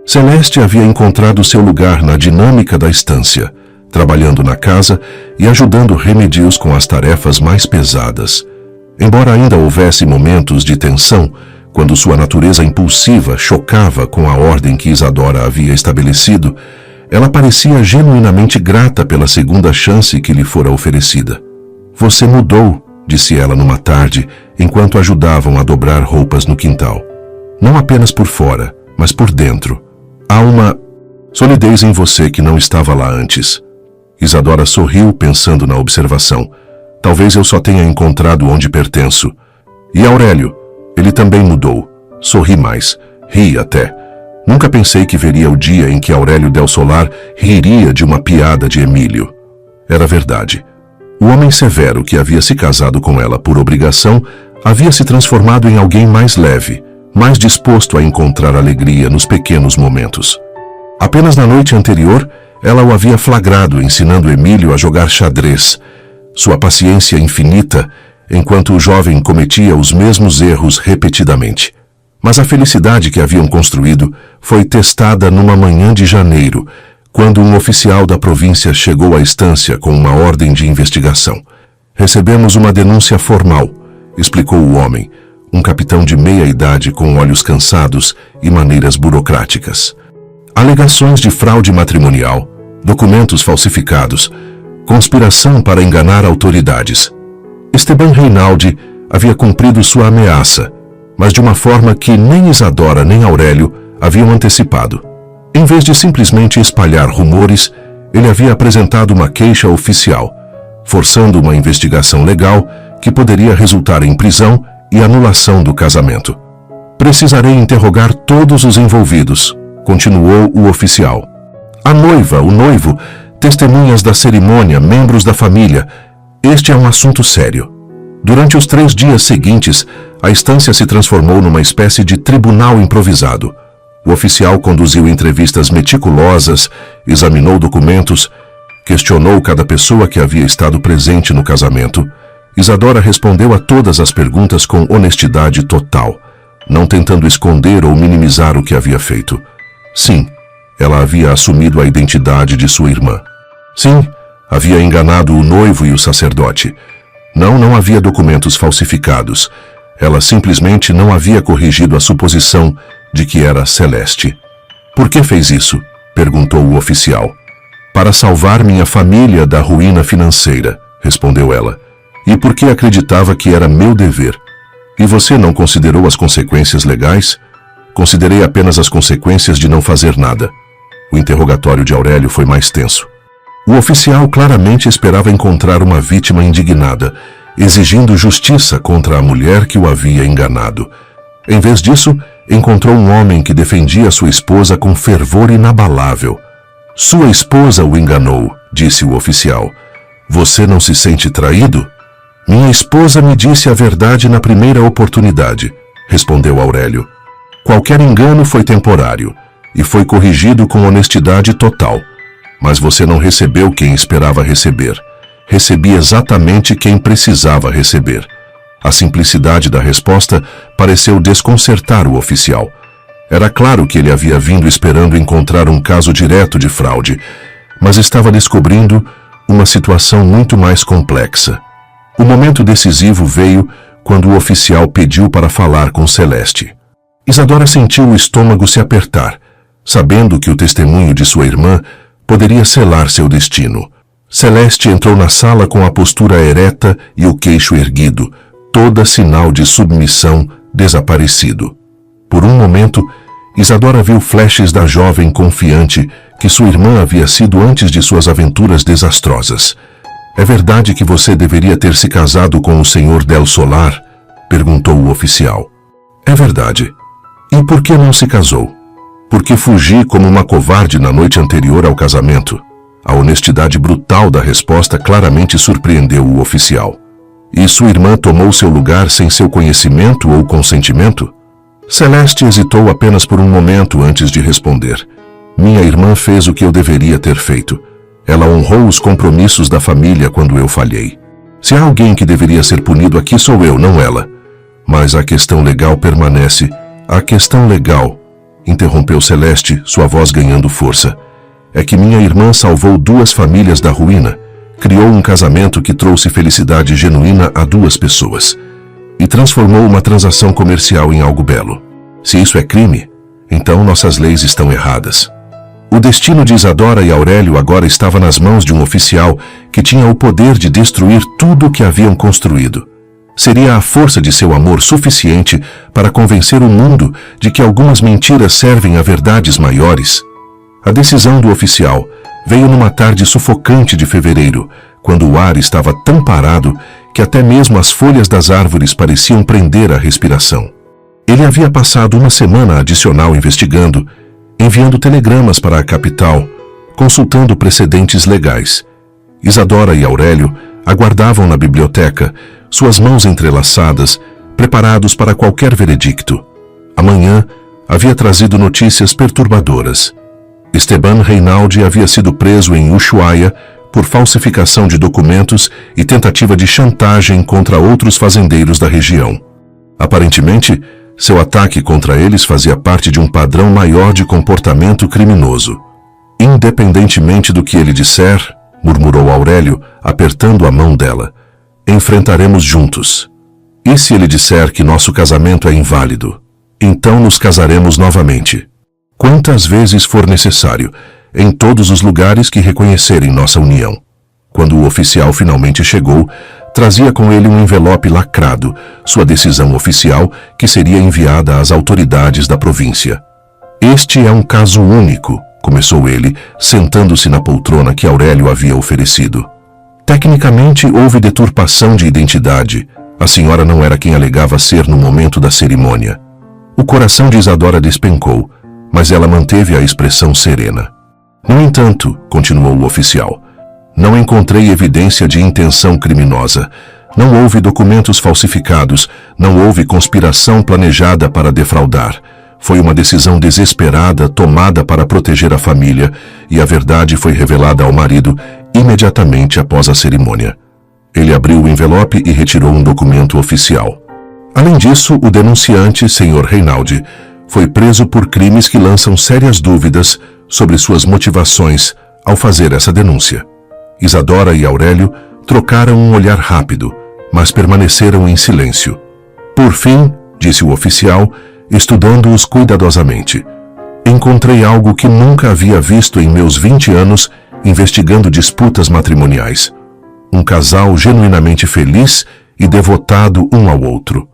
Celeste havia encontrado seu lugar na dinâmica da estância, trabalhando na casa e ajudando Remédios com as tarefas mais pesadas. Embora ainda houvesse momentos de tensão, quando sua natureza impulsiva chocava com a ordem que Isadora havia estabelecido, ela parecia genuinamente grata pela segunda chance que lhe fora oferecida. Você mudou, disse ela numa tarde, enquanto ajudavam a dobrar roupas no quintal. Não apenas por fora, mas por dentro. Há uma solidez em você que não estava lá antes. Isadora sorriu pensando na observação. Talvez eu só tenha encontrado onde pertenço. E Aurélio? Ele também mudou. Sorri mais. Ri até. Nunca pensei que veria o dia em que Aurélio Del Solar riria de uma piada de Emílio. Era verdade. O homem severo que havia se casado com ela por obrigação havia se transformado em alguém mais leve, mais disposto a encontrar alegria nos pequenos momentos. Apenas na noite anterior, ela o havia flagrado ensinando Emílio a jogar xadrez. Sua paciência infinita, enquanto o jovem cometia os mesmos erros repetidamente. Mas a felicidade que haviam construído foi testada numa manhã de janeiro, quando um oficial da província chegou à estância com uma ordem de investigação. Recebemos uma denúncia formal, explicou o homem, um capitão de meia-idade com olhos cansados e maneiras burocráticas. Alegações de fraude matrimonial, documentos falsificados, conspiração para enganar autoridades. Esteban Reinaldi havia cumprido sua ameaça, mas de uma forma que nem Isadora nem Aurélio haviam antecipado. Em vez de simplesmente espalhar rumores, ele havia apresentado uma queixa oficial, forçando uma investigação legal que poderia resultar em prisão e anulação do casamento. Precisarei interrogar todos os envolvidos, continuou o oficial. A noiva, o noivo, testemunhas da cerimônia, membros da família. Este é um assunto sério. Durante os 3 dias seguintes, a estância se transformou numa espécie de tribunal improvisado. O oficial conduziu entrevistas meticulosas, examinou documentos, questionou cada pessoa que havia estado presente no casamento. Isadora respondeu a todas as perguntas com honestidade total, não tentando esconder ou minimizar o que havia feito. Sim, ela havia assumido a identidade de sua irmã. Sim, havia enganado o noivo e o sacerdote. Não havia documentos falsificados. Ela simplesmente não havia corrigido a suposição de que era Celeste. Por que fez isso? Perguntou o oficial. Para salvar minha família da ruína financeira, respondeu ela. E porque acreditava que era meu dever. E você não considerou as consequências legais? Considerei apenas as consequências de não fazer nada. O interrogatório de Aurélio foi mais tenso. O oficial claramente esperava encontrar uma vítima indignada, exigindo justiça contra a mulher que o havia enganado. Em vez disso, encontrou um homem que defendia sua esposa com fervor inabalável. Sua esposa o enganou, disse o oficial. Você não se sente traído? Minha esposa me disse a verdade na primeira oportunidade, respondeu Aurélio. Qualquer engano foi temporário e foi corrigido com honestidade total. Mas você não recebeu quem esperava receber. Recebi exatamente quem precisava receber. A simplicidade da resposta pareceu desconcertar o oficial. Era claro que ele havia vindo esperando encontrar um caso direto de fraude, mas estava descobrindo uma situação muito mais complexa. O momento decisivo veio quando o oficial pediu para falar com Celeste. Isadora sentiu o estômago se apertar, sabendo que o testemunho de sua irmã poderia selar seu destino. Celeste entrou na sala com a postura ereta e o queixo erguido, toda sinal de submissão desaparecido. Por um momento, Isadora viu flashes da jovem confiante que sua irmã havia sido antes de suas aventuras desastrosas. É verdade que você deveria ter se casado com o Senhor Del Solar? Perguntou o oficial. É verdade. E por que não se casou? Porque fugi como uma covarde na noite anterior ao casamento. A honestidade brutal da resposta claramente surpreendeu o oficial. E sua irmã tomou seu lugar sem seu conhecimento ou consentimento? Celeste hesitou apenas por um momento antes de responder. Minha irmã fez o que eu deveria ter feito. Ela honrou os compromissos da família quando eu falhei. Se há alguém que deveria ser punido aqui sou eu, não ela. Mas a questão legal permanece. A questão legal, interrompeu Celeste, sua voz ganhando força, é que minha irmã salvou 2 famílias da ruína, criou um casamento que trouxe felicidade genuína a 2 pessoas e transformou uma transação comercial em algo belo. Se isso é crime, então nossas leis estão erradas. O destino de Isadora e Aurélio agora estava nas mãos de um oficial que tinha o poder de destruir tudo o que haviam construído. Seria a força de seu amor suficiente para convencer o mundo de que algumas mentiras servem a verdades maiores. A decisão do oficial veio numa tarde sufocante de fevereiro, quando o ar estava tão parado que até mesmo as folhas das árvores pareciam prender a respiração. Ele havia passado uma semana adicional investigando, enviando telegramas para a capital, consultando precedentes legais. Isadora e Aurélio aguardavam na biblioteca, suas mãos entrelaçadas, preparados para qualquer veredicto. Amanhã havia trazido notícias perturbadoras. Esteban Reinaldi havia sido preso em Ushuaia por falsificação de documentos e tentativa de chantagem contra outros fazendeiros da região. Aparentemente, seu ataque contra eles fazia parte de um padrão maior de comportamento criminoso. Independentemente do que ele disser, murmurou Aurélio, apertando a mão dela, enfrentaremos juntos. E se ele disser que nosso casamento é inválido? Então nos casaremos novamente. Quantas vezes for necessário, em todos os lugares que reconhecerem nossa união. Quando o oficial finalmente chegou, trazia com ele um envelope lacrado, sua decisão oficial, que seria enviada às autoridades da província. Este é um caso único, começou ele, sentando-se na poltrona que Aurélio havia oferecido. Tecnicamente, houve deturpação de identidade. A senhora não era quem alegava ser no momento da cerimônia. O coração de Isadora despencou, mas ela manteve a expressão serena. No entanto, continuou o oficial, não encontrei evidência de intenção criminosa. Não houve documentos falsificados, não houve conspiração planejada para defraudar. Foi uma decisão desesperada tomada para proteger a família, e a verdade foi revelada ao marido imediatamente após a cerimônia. Ele abriu o envelope e retirou um documento oficial. Além disso, o denunciante, Sr. Reinaldi, foi preso por crimes que lançam sérias dúvidas sobre suas motivações ao fazer essa denúncia. Isadora e Aurélio trocaram um olhar rápido, mas permaneceram em silêncio. Por fim, disse o oficial, estudando-os cuidadosamente, encontrei algo que nunca havia visto em meus 20 anos investigando disputas matrimoniais. Um casal genuinamente feliz e devotado um ao outro.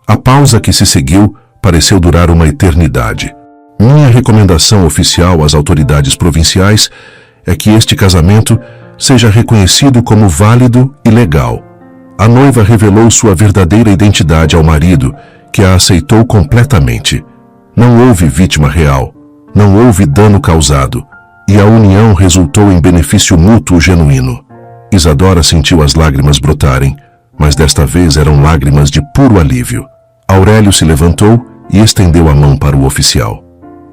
A pausa que se seguiu pareceu durar uma eternidade. Minha recomendação oficial às autoridades provinciais é que este casamento seja reconhecido como válido e legal. A noiva revelou sua verdadeira identidade ao marido, que a aceitou completamente. Não houve vítima real, não houve dano causado, e a união resultou em benefício mútuo genuíno. Isadora sentiu as lágrimas brotarem, mas desta vez eram lágrimas de puro alívio. Aurélio se levantou e estendeu a mão para o oficial.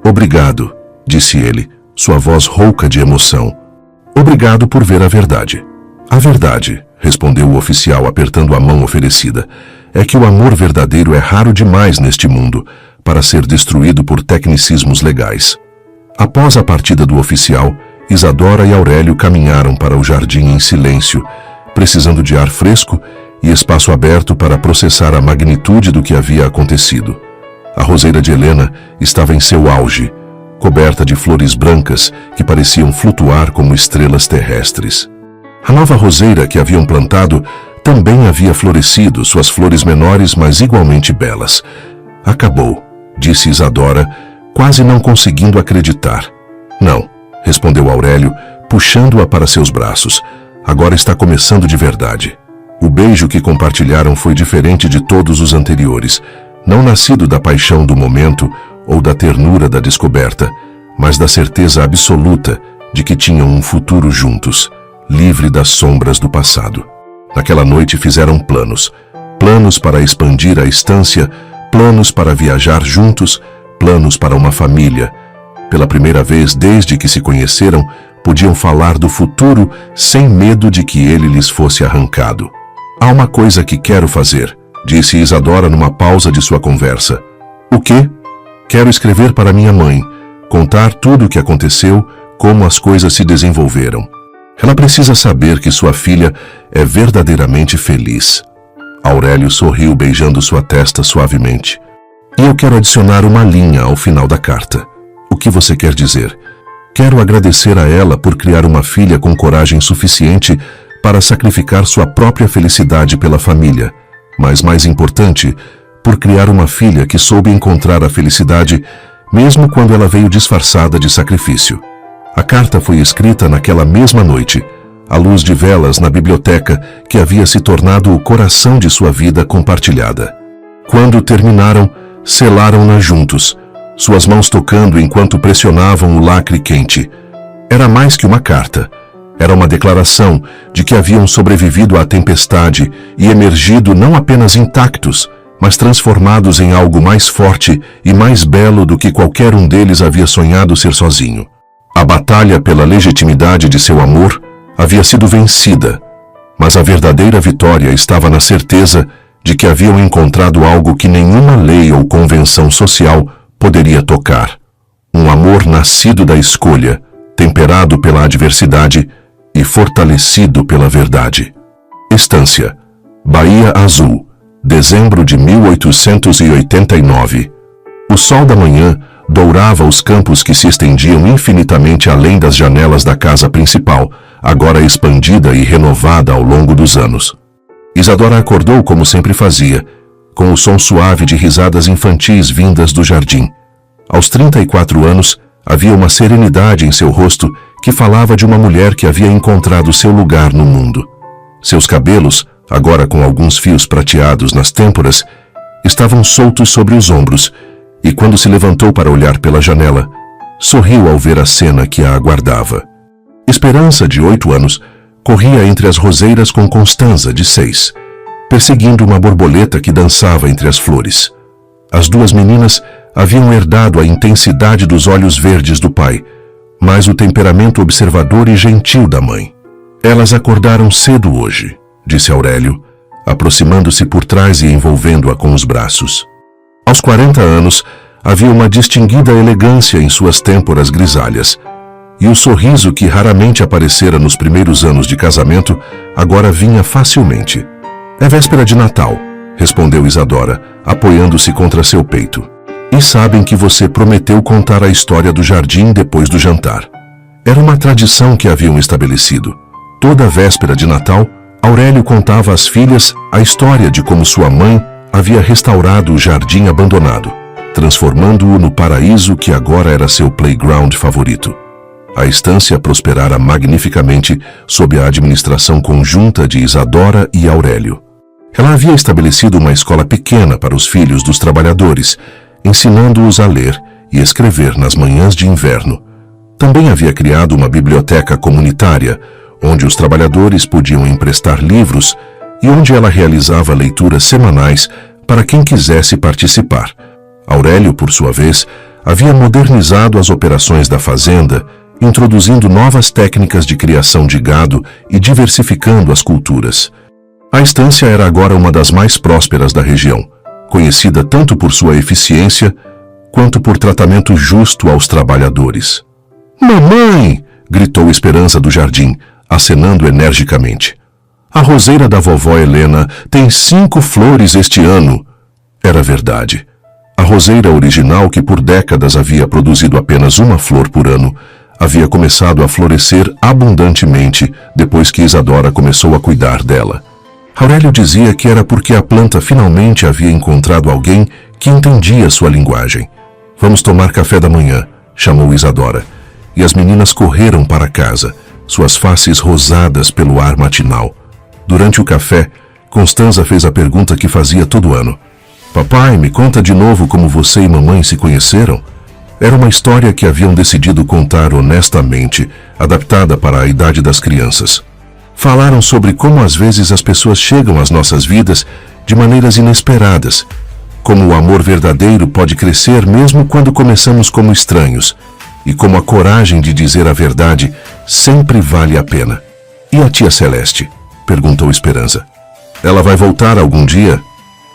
Obrigado, disse ele, sua voz rouca de emoção. Obrigado por ver a verdade. A verdade, respondeu o oficial apertando a mão oferecida, é que o amor verdadeiro é raro demais neste mundo para ser destruído por tecnicismos legais. Após a partida do oficial, Isadora e Aurélio caminharam para o jardim em silêncio, precisando de ar fresco e espaço aberto para processar a magnitude do que havia acontecido. A roseira de Helena estava em seu auge, coberta de flores brancas que pareciam flutuar como estrelas terrestres. A nova roseira que haviam plantado também havia florescido, suas flores menores, mas igualmente belas. Acabou, disse Isadora, quase não conseguindo acreditar. Não, respondeu Aurélio, puxando-a para seus braços. Agora está começando de verdade. O beijo que compartilharam foi diferente de todos os anteriores, não nascido da paixão do momento ou da ternura da descoberta, mas da certeza absoluta de que tinham um futuro juntos, livre das sombras do passado. Naquela noite fizeram planos para expandir a estância, planos para viajar juntos, planos para uma família. Pela primeira vez desde que se conheceram, podiam falar do futuro sem medo de que ele lhes fosse arrancado. Há uma coisa que quero fazer, disse Isadora numa pausa de sua conversa. O quê? Quero escrever para minha mãe, contar tudo o que aconteceu, como as coisas se desenvolveram. Ela precisa saber que sua filha é verdadeiramente feliz. Aurélio sorriu beijando sua testa suavemente. E eu quero adicionar uma linha ao final da carta. O que você quer dizer? Quero agradecer a ela por criar uma filha com coragem suficiente para sacrificar sua própria felicidade pela família, mas mais importante, por criar uma filha que soube encontrar a felicidade mesmo quando ela veio disfarçada de sacrifício. A carta foi escrita naquela mesma noite, à luz de velas na biblioteca que havia se tornado o coração de sua vida compartilhada. Quando terminaram, selaram-na juntos, suas mãos tocando enquanto pressionavam o lacre quente. Era mais que uma carta. Era uma declaração de que haviam sobrevivido à tempestade e emergido não apenas intactos, mas transformados em algo mais forte e mais belo do que qualquer um deles havia sonhado ser sozinho. A batalha pela legitimidade de seu amor havia sido vencida, mas a verdadeira vitória estava na certeza de que haviam encontrado algo que nenhuma lei ou convenção social poderia tocar. Um amor nascido da escolha, temperado pela adversidade e fortalecido pela verdade. Estância, Bahia Azul, dezembro de 1889. O sol da manhã dourava os campos que se estendiam infinitamente além das janelas da casa principal, agora expandida e renovada ao longo dos anos. Isadora acordou como sempre fazia, com o som suave de risadas infantis vindas do jardim. Aos 34 anos, havia uma serenidade em seu rosto que falava de uma mulher que havia encontrado seu lugar no mundo. Seus cabelos, agora com alguns fios prateados nas têmporas, estavam soltos sobre os ombros, e quando se levantou para olhar pela janela, sorriu ao ver a cena que a aguardava. Esperança, de 8 anos, corria entre as roseiras com Constanza, de 6, perseguindo uma borboleta que dançava entre as flores. As duas meninas haviam herdado a intensidade dos olhos verdes do pai, mas o temperamento observador e gentil da mãe. Elas acordaram cedo hoje, disse Aurélio, aproximando-se por trás e envolvendo-a com os braços. Aos 40 anos, havia uma distinguida elegância em suas têmporas grisalhas, e o sorriso que raramente aparecera nos primeiros anos de casamento agora vinha facilmente. É véspera de Natal, respondeu Isadora, apoiando-se contra seu peito. E sabem que você prometeu contar a história do jardim depois do jantar. Era uma tradição que haviam estabelecido. Toda véspera de Natal, Aurélio contava às filhas a história de como sua mãe havia restaurado o jardim abandonado, transformando-o no paraíso que agora era seu playground favorito. A estância prosperara magnificamente sob a administração conjunta de Isadora e Aurélio. Ela havia estabelecido uma escola pequena para os filhos dos trabalhadores, ensinando-os a ler e escrever nas manhãs de inverno. Também havia criado uma biblioteca comunitária, onde os trabalhadores podiam emprestar livros e onde ela realizava leituras semanais para quem quisesse participar. Aurélio, por sua vez, havia modernizado as operações da fazenda, introduzindo novas técnicas de criação de gado e diversificando as culturas. A estância era agora uma das mais prósperas da região, conhecida tanto por sua eficiência quanto por tratamento justo aos trabalhadores. "Mamãe!" gritou Esperança do jardim, acenando energicamente. "A roseira da vovó Helena tem 5 flores este ano." Era verdade. A roseira original, que por décadas havia produzido apenas uma flor por ano, havia começado a florescer abundantemente depois que Isadora começou a cuidar dela. Aurélio dizia que era porque a planta finalmente havia encontrado alguém que entendia sua linguagem. "Vamos tomar café da manhã", chamou Isadora, e as meninas correram para casa, suas faces rosadas pelo ar matinal. Durante o café, Constanza fez a pergunta que fazia todo ano. "Papai, me conta de novo como você e mamãe se conheceram?" Era uma história que haviam decidido contar honestamente, adaptada para a idade das crianças. Falaram sobre como às vezes as pessoas chegam às nossas vidas de maneiras inesperadas, como o amor verdadeiro pode crescer mesmo quando começamos como estranhos, e como a coragem de dizer a verdade sempre vale a pena. "E a tia Celeste?" perguntou Esperança. "Ela vai voltar algum dia?"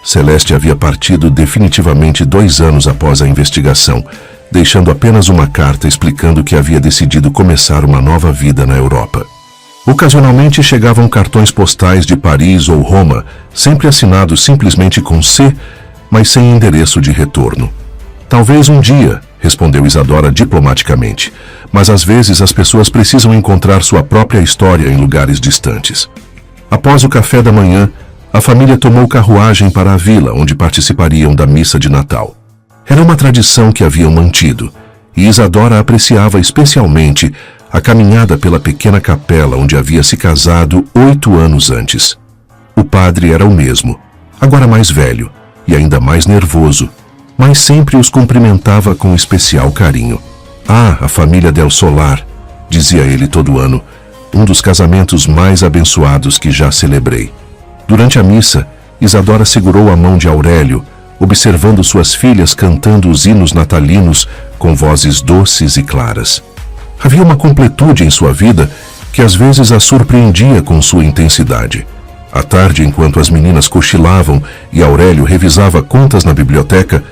Celeste havia partido definitivamente 2 anos após a investigação, deixando apenas uma carta explicando que havia decidido começar uma nova vida na Europa. Ocasionalmente chegavam cartões postais de Paris ou Roma, sempre assinados simplesmente com C, mas sem endereço de retorno. "Talvez um dia", respondeu Isadora diplomaticamente, "mas às vezes as pessoas precisam encontrar sua própria história em lugares distantes." Após o café da manhã, a família tomou carruagem para a vila, onde participariam da missa de Natal. Era uma tradição que haviam mantido, e Isadora apreciava especialmente a caminhada pela pequena capela onde havia se casado 8 anos antes. O padre era o mesmo, agora mais velho e ainda mais nervoso, mas sempre os cumprimentava com especial carinho. "Ah, a família Del Solar", dizia ele todo ano, "um dos casamentos mais abençoados que já celebrei." Durante a missa, Isadora segurou a mão de Aurélio, observando suas filhas cantando os hinos natalinos com vozes doces e claras. Havia uma completude em sua vida que às vezes a surpreendia com sua intensidade. À tarde, enquanto as meninas cochilavam e Aurélio revisava contas na biblioteca,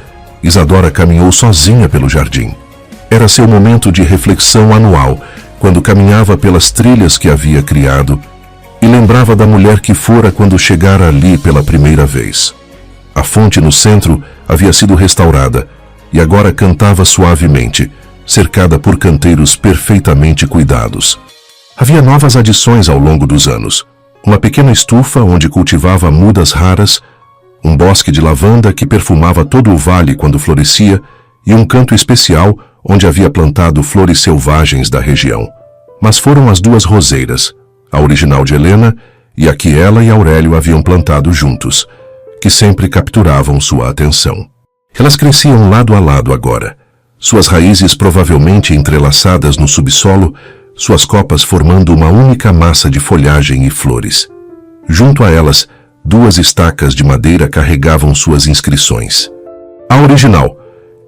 Isadora caminhou sozinha pelo jardim. Era seu momento de reflexão anual, quando caminhava pelas trilhas que havia criado e lembrava da mulher que fora quando chegara ali pela primeira vez. A fonte no centro havia sido restaurada e agora cantava suavemente, cercada por canteiros perfeitamente cuidados. Havia novas adições ao longo dos anos. Uma pequena estufa onde cultivava mudas raras, um bosque de lavanda que perfumava todo o vale quando florescia e um canto especial onde havia plantado flores selvagens da região. Mas foram as duas roseiras, a original de Helena e a que ela e Aurélio haviam plantado juntos, que sempre capturavam sua atenção. Elas cresciam lado a lado agora, suas raízes provavelmente entrelaçadas no subsolo, suas copas formando uma única massa de folhagem e flores. Junto a elas, duas estacas de madeira carregavam suas inscrições. A original,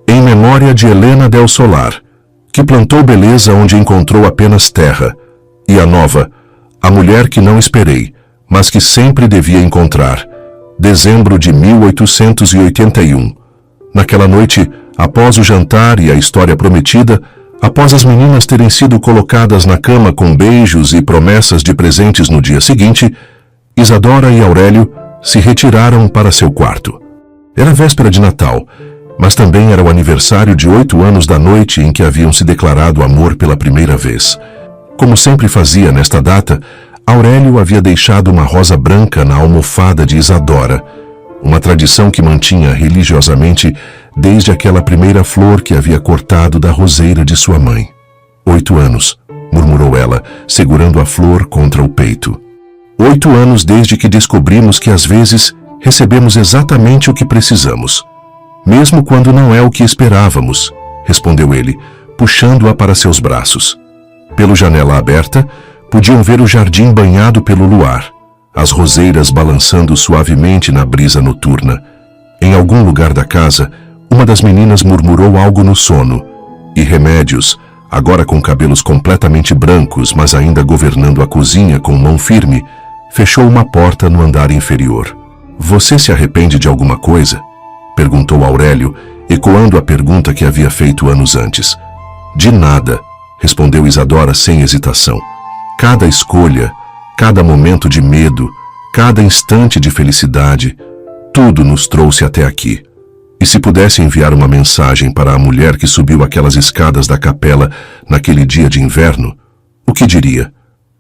em memória de Helena del Solar, que plantou beleza onde encontrou apenas terra, e a nova, a mulher que não esperei, mas que sempre devia encontrar, dezembro de 1881. Naquela noite, após o jantar e a história prometida, após as meninas terem sido colocadas na cama com beijos e promessas de presentes no dia seguinte, Isadora e Aurélio se retiraram para seu quarto. Era véspera de Natal, mas também era o aniversário de 8 anos da noite em que haviam se declarado amor pela primeira vez. Como sempre fazia nesta data, Aurélio havia deixado uma rosa branca na almofada de Isadora, uma tradição que mantinha religiosamente desde aquela primeira flor que havia cortado da roseira de sua mãe. 8 anos, murmurou ela, segurando a flor contra o peito. 8 anos desde que descobrimos que às vezes recebemos exatamente o que precisamos, mesmo quando não é o que esperávamos, respondeu ele, puxando-a para seus braços. Pela janela aberta, podiam ver o jardim banhado pelo luar, as roseiras balançando suavemente na brisa noturna. Em algum lugar da casa, uma das meninas murmurou algo no sono, e Remédios, agora com cabelos completamente brancos, mas ainda governando a cozinha com mão firme, fechou uma porta no andar inferior. Você se arrepende de alguma coisa? Perguntou Aurélio, ecoando a pergunta que havia feito anos antes. De nada, respondeu Isadora sem hesitação. Cada escolha, cada momento de medo, cada instante de felicidade, tudo nos trouxe até aqui. E se pudesse enviar uma mensagem para a mulher que subiu aquelas escadas da capela naquele dia de inverno, o que diria?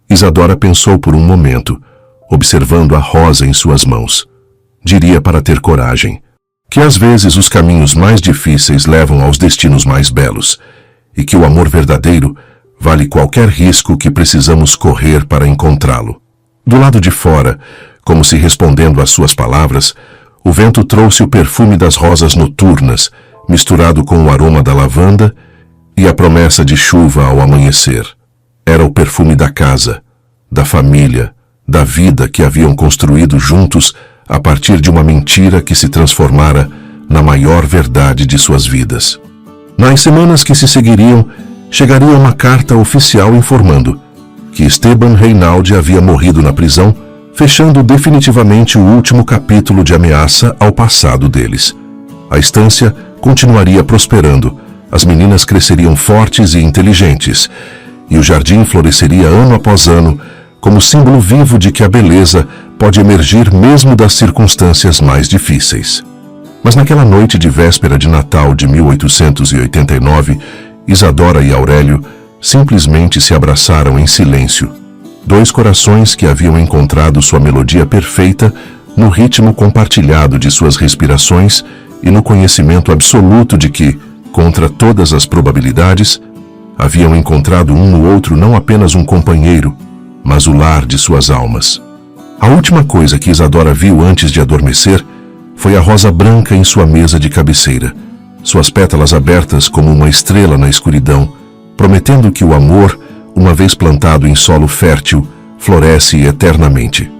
Isadora pensou por um momento, observando a rosa em suas mãos. Diria para ter coragem, que às vezes os caminhos mais difíceis levam aos destinos mais belos, e que o amor verdadeiro vale qualquer risco que precisamos correr para encontrá-lo. Do lado de fora, como se respondendo às suas palavras, o vento trouxe o perfume das rosas noturnas, misturado com o aroma da lavanda e a promessa de chuva ao amanhecer. Era o perfume da casa, da família, da vida que haviam construído juntos a partir de uma mentira que se transformara na maior verdade de suas vidas. Nas semanas que se seguiriam, chegaria uma carta oficial informando que Esteban Reinaldi havia morrido na prisão, fechando definitivamente o último capítulo de ameaça ao passado deles. A estância continuaria prosperando, as meninas cresceriam fortes e inteligentes, e o jardim floresceria ano após ano, como símbolo vivo de que a beleza pode emergir mesmo das circunstâncias mais difíceis. Mas naquela noite de véspera de Natal de 1889, Isadora e Aurélio simplesmente se abraçaram em silêncio. Dois corações que haviam encontrado sua melodia perfeita no ritmo compartilhado de suas respirações e no conhecimento absoluto de que, contra todas as probabilidades, haviam encontrado um no outro não apenas um companheiro, mas o lar de suas almas. A última coisa que Isadora viu antes de adormecer foi a rosa branca em sua mesa de cabeceira, suas pétalas abertas como uma estrela na escuridão, prometendo que o amor, uma vez plantado em solo fértil, floresce eternamente.